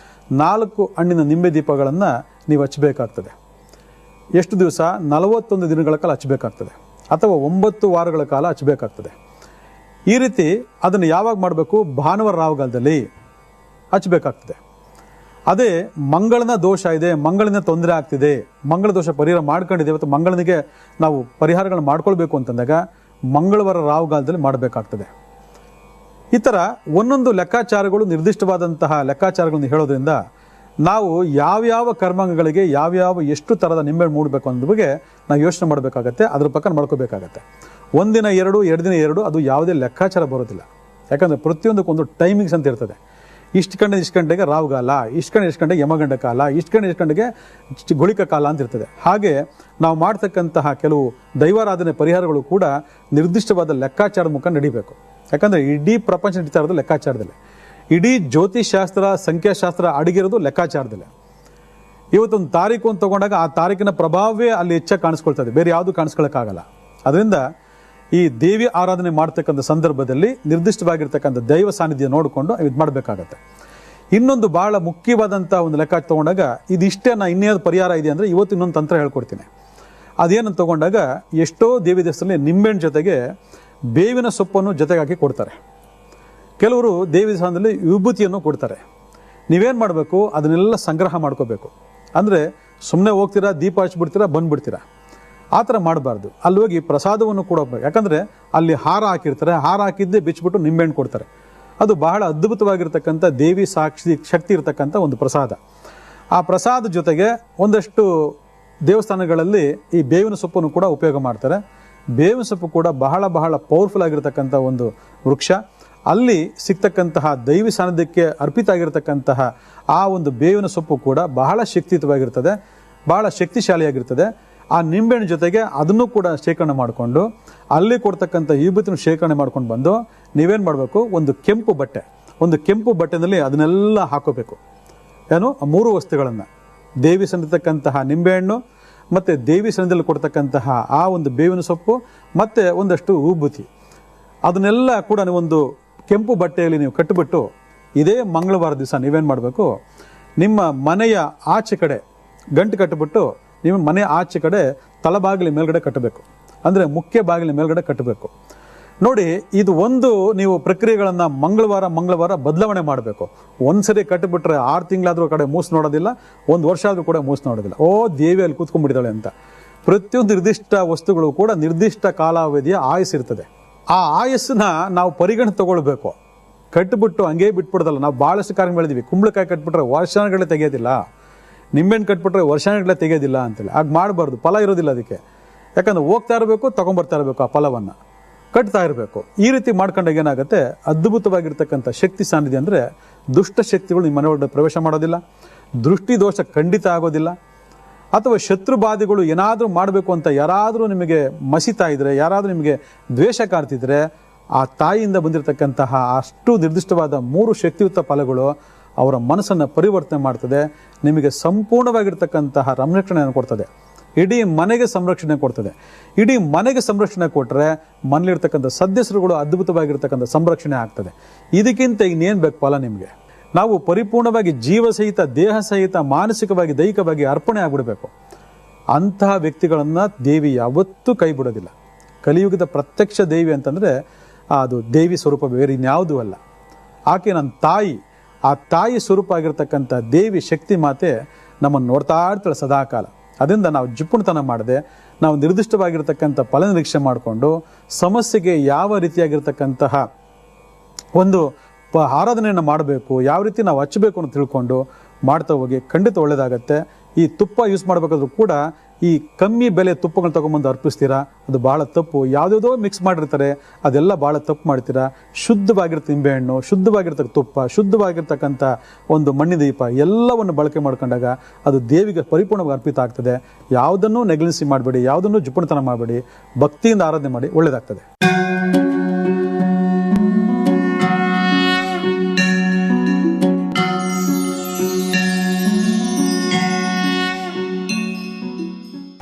[SPEAKER 1] 4 ಹಣ್ಣಿನ ನಿಂಬೆ ದೀಪಗಳನ್ನು ನೀವು ಹಚ್ಚಬೇಕಾಗ್ತದೆ. ಎಷ್ಟು ದಿವಸ? 41 ದಿನಗಳ ಕಾಲ ಹಚ್ಚಬೇಕಾಗ್ತದೆ, ಅಥವಾ 9 ವಾರಗಳ ಕಾಲ ಹಚ್ಚಬೇಕಾಗ್ತದೆ. ಈ ರೀತಿ ಅದನ್ನು ಯಾವಾಗ ಮಾಡಬೇಕು? ಭಾನುವಾರ ರಾವುಗಾಲದಲ್ಲಿ ಹಚ್ಚಬೇಕಾಗ್ತದೆ. ಅದೇ ಮಂಗಳನ ದೋಷ ಇದೆ, ಮಂಗಳನ ತೊಂದರೆ ಆಗ್ತಿದೆ, ಮಂಗಳ ದೋಷ ಪರಿಹಾರ ಮಾಡ್ಕೊಂಡಿದೆ, ಮತ್ತು ಮಂಗಳನಿಗೆ ನಾವು ಪರಿಹಾರಗಳನ್ನ ಮಾಡ್ಕೊಳ್ಬೇಕು ಅಂತಂದಾಗ ಮಂಗಳವಾರ ರಾವುಗಾಲದಲ್ಲಿ ಮಾಡಬೇಕಾಗ್ತದೆ. ಈ ಥರ ಒಂದೊಂದು ಲೆಕ್ಕಾಚಾರಗಳು, ನಿರ್ದಿಷ್ಟವಾದಂತಹ ಲೆಕ್ಕಾಚಾರಗಳನ್ನು ಹೇಳೋದ್ರಿಂದ ನಾವು ಯಾವ್ಯಾವ ಕರ್ಮಾಂಗಗಳಿಗೆ ಯಾವ್ಯಾವ ಎಷ್ಟು ಥರದ ನಿಂಬೆಹಣ್ಣು ಮೂಡಬೇಕು ಅನ್ನೋದ್ರ ಬಗ್ಗೆ ನಾವು ಯೋಚನೆ ಮಾಡಬೇಕಾಗತ್ತೆ, ಅದ್ರ ಪ್ರಕಾರ ಮಾಡ್ಕೋಬೇಕಾಗತ್ತೆ. 1 ದಿನ 2, 2 ದಿನ 2 ಅದು ಯಾವುದೇ ಲೆಕ್ಕಾಚಾರ ಬರೋದಿಲ್ಲ. ಯಾಕಂದರೆ ಪ್ರತಿಯೊಂದಕ್ಕೊಂದು ಟೈಮಿಂಗ್ಸ್ ಅಂತ ಇರ್ತದೆ. ಇಷ್ಟು ಗಂಟೆಗೆ ರಾವುಗಾಲ, ಇಷ್ಟು ಗಂಟೆಗೆ ಯಮಗಂಡ ಕಾಲ, ಇಷ್ಟು ಗಂಟೆಗೆ ಗುಳಿಕ ಕಾಲ ಅಂತ ಇರ್ತದೆ. ಹಾಗೆ ನಾವು ಮಾಡ್ತಕ್ಕಂತಹ ಕೆಲವು ದೈವಾರಾಧನೆ ಪರಿಹಾರಗಳು ಕೂಡ ನಿರ್ದಿಷ್ಟವಾದ ಲೆಕ್ಕಾಚಾರದ ಮುಖ ನಡಿಬೇಕು. ಯಾಕಂದರೆ ಇಡೀ ಪ್ರಪಂಚ ನಡೀತಾ ಇರೋದು ಲೆಕ್ಕಾಚಾರದಲ್ಲಿ. ಇಡೀ ಜ್ಯೋತಿಷಾಸ್ತ್ರ, ಸಂಖ್ಯಾಶಾಸ್ತ್ರ ಅಡಗಿರೋದು ಲೆಕ್ಕಾಚಾರದಲ್ಲೇ. ಇವತ್ತೊಂದು ತಾರೀಕು ಅಂತ ತಗೊಂಡಾಗ ಆ ತಾರೀಕಿನ ಪ್ರಭಾವವೇ ಅಲ್ಲಿ ಹೆಚ್ಚಾಗಿ ಕಾಣಿಸ್ಕೊಳ್ತದೆ, ಬೇರೆ ಯಾವುದು ಕಾಣಿಸ್ಕೊಳ್ಳೋಕ್ಕಾಗಲ್ಲ. ಅದರಿಂದ ಈ ದೇವಿ ಆರಾಧನೆ ಮಾಡ್ತಕ್ಕಂಥ ಸಂದರ್ಭದಲ್ಲಿ ನಿರ್ದಿಷ್ಟವಾಗಿರ್ತಕ್ಕಂಥ ದೈವ ಸಾನ್ನಿಧ್ಯ ನೋಡಿಕೊಂಡು ಇದು ಮಾಡಬೇಕಾಗತ್ತೆ. ಇನ್ನೊಂದು ಬಹಳ ಮುಖ್ಯವಾದಂಥ ಒಂದು ಲೆಕ್ಕ ತಗೊಂಡಾಗ ಇದಿಷ್ಟೇ ಇನ್ನೇನು ಪರಿಹಾರ ಇದೆ ಅಂದರೆ ಇವತ್ತು ಇನ್ನೊಂದು ತಂತ್ರ ಹೇಳ್ಕೊಡ್ತೀನಿ. ಅದೇನಂತ ತಗೊಂಡಾಗ ಎಷ್ಟೋ ದೇವಿ ದೇವಸ್ಥಾನದಲ್ಲಿ ನಿಂಬೆಹಣ್ಣು ಜೊತೆಗೆ ಬೇವಿನ ಸೊಪ್ಪನ್ನು ಜೊತೆಗೆ ಹಾಕಿ ಕೊಡ್ತಾರೆ. ಕೆಲವರು ದೇವಿ ದೇವಸ್ಥಾನದಲ್ಲಿ ವಿಭೂತಿಯನ್ನು ಕೊಡ್ತಾರೆ. ನೀವೇನು ಮಾಡಬೇಕು, ಅದನ್ನೆಲ್ಲ ಸಂಗ್ರಹ ಮಾಡ್ಕೋಬೇಕು. ಅಂದರೆ ಸುಮ್ಮನೆ ಹೋಗ್ತೀರಾ, ದೀಪ ಹಚ್ಬಿಡ್ತೀರಾ, ಬಂದುಬಿಡ್ತೀರಾ, ಆ ಥರ ಮಾಡಬಾರ್ದು. ಅಲ್ಲಿ ಹೋಗಿ ಪ್ರಸಾದವನ್ನು ಕೂಡ ಹೋಗ್ಬೇಕು. ಯಾಕಂದರೆ ಅಲ್ಲಿ ಹಾರ ಹಾಕಿರ್ತಾರೆ, ಹಾರ ಹಾಕಿದ್ದೇ ಬಿಚ್ಚಿಬಿಟ್ಟು ನಿಂಬೆಹಣ್ಣು ಕೊಡ್ತಾರೆ. ಅದು ಬಹಳ ಅದ್ಭುತವಾಗಿರ್ತಕ್ಕಂಥ ದೇವಿ ಶಕ್ತಿ ಇರತಕ್ಕಂಥ ಒಂದು ಪ್ರಸಾದ. ಆ ಪ್ರಸಾದ ಜೊತೆಗೆ ಒಂದಷ್ಟು ದೇವಸ್ಥಾನಗಳಲ್ಲಿ ಈ ಬೇವಿನ ಸೊಪ್ಪನ್ನು ಕೂಡ ಉಪಯೋಗ ಮಾಡ್ತಾರೆ. ಬೇವಿನ ಸೊಪ್ಪು ಕೂಡ ಬಹಳ ಬಹಳ ಪವರ್ಫುಲ್ ಆಗಿರ್ತಕ್ಕಂಥ ಒಂದು ವೃಕ್ಷ. ಅಲ್ಲಿ ಸಿಗ್ತಕ್ಕಂತಹ ದೈವಿ ಸಾನ್ನಿಧ್ಯಕ್ಕೆ ಅರ್ಪಿತ ಆಗಿರ್ತಕ್ಕಂತಹ ಆ ಒಂದು ಬೇವಿನ ಸೊಪ್ಪು ಕೂಡ ಬಹಳ ಶಕ್ತಿಯುತವಾಗಿರ್ತದೆ, ಬಹಳ ಶಕ್ತಿಶಾಲಿಯಾಗಿರ್ತದೆ. ಆ ನಿಂಬೆಹಣ್ಣು ಜೊತೆಗೆ ಅದನ್ನು ಕೂಡ ಶೇಖರಣೆ ಮಾಡಿಕೊಂಡು ಅಲ್ಲಿ ಕೊಡ್ತಕ್ಕಂಥ ವಿಭೂತಿನ ಶೇಖರಣೆ ಮಾಡ್ಕೊಂಡು ಬಂದು ನೀವೇನು ಮಾಡಬೇಕು, ಒಂದು ಕೆಂಪು ಬಟ್ಟೆನಲ್ಲಿ ಅದನ್ನೆಲ್ಲ ಹಾಕೋಬೇಕು. ಏನು, ಆ 3 ವಸ್ತುಗಳನ್ನು, ದೇವಿ ಸನ್ನಿರ್ತಕ್ಕಂತಹ ನಿಂಬೆಹಣ್ಣು, ಮತ್ತು ದೇವಿ ಸನ್ನಿಧಿಯಲ್ಲಿ ಕೊಡ್ತಕ್ಕಂತಹ ಆ ಒಂದು ಬೇವಿನ ಸೊಪ್ಪು, ಮತ್ತು ಒಂದಷ್ಟು ವಿಭೂತಿ, ಅದನ್ನೆಲ್ಲ ಕೂಡ ನೀವೊಂದು ಕೆಂಪು ಬಟ್ಟೆಯಲ್ಲಿ ನೀವು ಕಟ್ಟಿಬಿಟ್ಟು ಇದೇ ಮಂಗಳವಾರ ದಿವಸ ನೀವೇನು ಮಾಡಬೇಕು, ನಿಮ್ಮ ಮನೆಯ ಆಚೆ ಕಡೆ ಗಂಟು ಕಟ್ಟಿಬಿಟ್ಟು ನಿಮ್ಮ ಮನೆ ಆಚೆ ಕಡೆ ತಳಬಾಗಿಲ ಮೇಲ್ಗಡೆ ಕಟ್ಟಬೇಕು. ಅಂದರೆ ಮುಖ್ಯ ಬಾಗಿಲ ಮೇಲ್ಗಡೆ ಕಟ್ಟಬೇಕು. ನೋಡಿ, ಇದು ಒಂದು ನೀವು ಪ್ರಕ್ರಿಯೆಗಳನ್ನು ಮಂಗಳವಾರ ಬದಲಾವಣೆ ಮಾಡಬೇಕು. ಒಂದ್ಸರಿ ಕಟ್ಟಿಬಿಟ್ರೆ 6 ತಿಂಗಳಾದರೂ ಕಡೆ ಮೂಸ್ ನೋಡೋದಿಲ್ಲ, 1 ವರ್ಷ ಆದರೂ ಕೂಡ ಮೂಸ್ ನೋಡೋದಿಲ್ಲ. ದೇವಿ ಅಲ್ಲಿ ಕೂತ್ಕೊಂಡ್ಬಿಟ್ಟಿದ್ದಾಳೆ ಅಂತ. ಪ್ರತಿಯೊಂದು ನಿರ್ದಿಷ್ಟ ವಸ್ತುಗಳು ಕೂಡ ನಿರ್ದಿಷ್ಟ ಕಾಲಾವಧಿಯ ಆಯಸ್ಸಿರ್ತದೆ. ಆ ಆಯಸ್ಸನ್ನ ನಾವು ಪರಿಗಣನೆ ತಗೊಳ್ಬೇಕು. ಕಟ್ಟಿಬಿಟ್ಟು ಹಂಗೇ ಬಿಟ್ಬಿಡ್ದಲ್ಲ. ನಾವು ಭಾಳಷ್ಟು ಕಾರ್ಯ ಮಾಡಿದ್ವಿ. ಕುಂಬಳಕಾಯಿ ಕಟ್ಬಿಟ್ರೆ ವರ್ಷಾನುಗಟ್ಟಲೆ ತೆಗೆಯೋದಿಲ್ಲ, ನಿಂಬೆಹಣ್ಣು ಕಟ್ಬಿಟ್ರೆ ವರ್ಷಾನುಗಟ್ಟಲೆ ತೆಗೆಯೋದಿಲ್ಲ ಅಂತೇಳಿ. ಆಗ ಮಾಡಬಾರ್ದು, ಫಲ ಇರೋದಿಲ್ಲ ಅದಕ್ಕೆ. ಯಾಕಂದ್ರೆ ಹೋಗ್ತಾ ಇರಬೇಕು, ತೊಗೊಂಬರ್ತಾ ಇರಬೇಕು, ಆ ಫಲವನ್ನು ಕಟ್ತಾ ಇರಬೇಕು. ಈ ರೀತಿ ಮಾಡ್ಕೊಂಡಾಗ ಏನಾಗುತ್ತೆ, ಅದ್ಭುತವಾಗಿರ್ತಕ್ಕಂಥ ಶಕ್ತಿ ಸಾನ್ನಿಧ್ಯ. ಅಂದರೆ ದುಷ್ಟ ಶಕ್ತಿಗಳು ನಿಮ್ಮ ಮನೆ ಒಳಗಡೆ ಪ್ರವೇಶ ಮಾಡೋದಿಲ್ಲ, ದೃಷ್ಟಿ ದೋಷ ಖಂಡಿತ ಆಗೋದಿಲ್ಲ. ಅಥವಾ ಶತ್ರುಬಾಧೆಗಳು ಏನಾದರೂ ಮಾಡಬೇಕು ಅಂತ ಯಾರಾದರೂ ನಿಮಗೆ ಮಸಿತಾ ಇದ್ರೆ, ಯಾರಾದರೂ ನಿಮಗೆ ದ್ವೇಷ ಕಾರ್ತಿದ್ರೆ, ಆ ತಾಯಿಯಿಂದ ಬಂದಿರತಕ್ಕಂತಹ ಅಷ್ಟು ನಿರ್ದಿಷ್ಟವಾದ 3 ಶಕ್ತಿಯುತ ಫಲಗಳು ಅವರ ಮನಸ್ಸನ್ನು ಪರಿವರ್ತನೆ ಮಾಡ್ತದೆ. ನಿಮಗೆ ಸಂಪೂರ್ಣವಾಗಿರ್ತಕ್ಕಂತಹ ಸಂರಕ್ಷಣೆಯನ್ನು ಕೊಡ್ತದೆ. ಇಡೀ ಮನೆಗೆ ಸಂರಕ್ಷಣೆ ಕೊಡ್ತದೆ. ಇಡೀ ಮನೆಗೆ ಸಂರಕ್ಷಣೆ ಕೊಟ್ಟರೆ ಮನೇಲಿರ್ತಕ್ಕಂಥ ಸದಸ್ಯರುಗಳು ಅದ್ಭುತವಾಗಿರ್ತಕ್ಕಂಥ ಸಂರಕ್ಷಣೆ ಆಗ್ತದೆ. ಇದಕ್ಕಿಂತ ಇನ್ನೇನು ಬೇಕು ಫಲ ನಿಮಗೆ? ನಾವು ಪರಿಪೂರ್ಣವಾಗಿ ಜೀವ ಸಹಿತ, ದೇಹ ಸಹಿತ, ಮಾನಸಿಕವಾಗಿ, ದೈಹಿಕವಾಗಿ ಅರ್ಪಣೆ ಆಗಿಬಿಡಬೇಕು. ಅಂತಹ ವ್ಯಕ್ತಿಗಳನ್ನು ದೇವಿ ಯಾವತ್ತೂ ಕೈ ಬಿಡೋದಿಲ್ಲ. ಕಲಿಯುಗದ ಪ್ರತ್ಯಕ್ಷ ದೇವಿ ಅಂತಂದರೆ ಅದು ದೇವಿ ಸ್ವರೂಪ, ಬೇರೆ ಇನ್ಯಾವುದೂ ಅಲ್ಲ. ಆಕೆ ನನ್ನ ತಾಯಿ. ಆ ತಾಯಿ ಸ್ವರೂಪ ಆಗಿರ್ತಕ್ಕಂಥ ದೇವಿ ಶಕ್ತಿ ಮಾತೆ ನಮ್ಮನ್ನು ನೋಡ್ತಾ ಇರ್ತಾಳೆ ಸದಾಕಾಲ. ಅದರಿಂದ ನಾವು ಜಿಪ್ಪುಣತನ ಮಾಡದೆ, ನಾವು ನಿರ್ದಿಷ್ಟವಾಗಿರ್ತಕ್ಕಂಥ ಫಲ ನಿರೀಕ್ಷೆ ಮಾಡಿಕೊಂಡು ಸಮಸ್ಯೆಗೆ ಯಾವ ರೀತಿಯಾಗಿರ್ತಕ್ಕಂತಹ ಒಂದು ಆರಾಧನೆಯನ್ನು ಮಾಡಬೇಕು, ಯಾವ ರೀತಿ ನಾವು ಹಚ್ಚಬೇಕು ಅಂತ ತಿಳ್ಕೊಂಡು ಮಾಡ್ತಾ ಹೋಗಿ ಖಂಡಿತ ಒಳ್ಳೆಯದಾಗತ್ತೆ. ಈ ತುಪ್ಪ ಯೂಸ್ ಮಾಡಬೇಕಾದ್ರೂ ಕೂಡ ಈ ಕಮ್ಮಿ ಬೆಲೆ ತುಪ್ಪಗಳನ್ನ ತೊಗೊಂಬಂದು ಅರ್ಪಿಸ್ತೀರಾ, ಅದು ಭಾಳ ತಪ್ಪು. ಯಾವುದ್ಯಾವುದೋ ಮಿಕ್ಸ್ ಮಾಡಿರ್ತಾರೆ, ಅದೆಲ್ಲ ಭಾಳ ತಪ್ಪು ಮಾಡ್ತೀರಾ. ಶುದ್ಧವಾಗಿರ್ತ ನಿಂಬೆಹಣ್ಣು, ಶುದ್ಧವಾಗಿರ್ತಕ್ಕ ತುಪ್ಪ, ಶುದ್ಧವಾಗಿರ್ತಕ್ಕಂಥ ಒಂದು ಮಣ್ಣಿನ ದೀಪ ಎಲ್ಲವನ್ನು ಬಳಕೆ ಮಾಡ್ಕೊಂಡಾಗ ಅದು ದೇವಿಗೆ ಪರಿಪೂರ್ಣವಾಗಿ ಅರ್ಪಿತ ಆಗ್ತದೆ. ಯಾವುದನ್ನೂ ನೆಗ್ಲೆನ್ಸಿ ಮಾಡಬೇಡಿ, ಯಾವುದನ್ನೂ ಜುಪ್ಪಣತನ ಮಾಡಬೇಡಿ, ಭಕ್ತಿಯಿಂದ ಆರಾಧನೆ ಮಾಡಿ, ಒಳ್ಳೆಯದಾಗ್ತದೆ.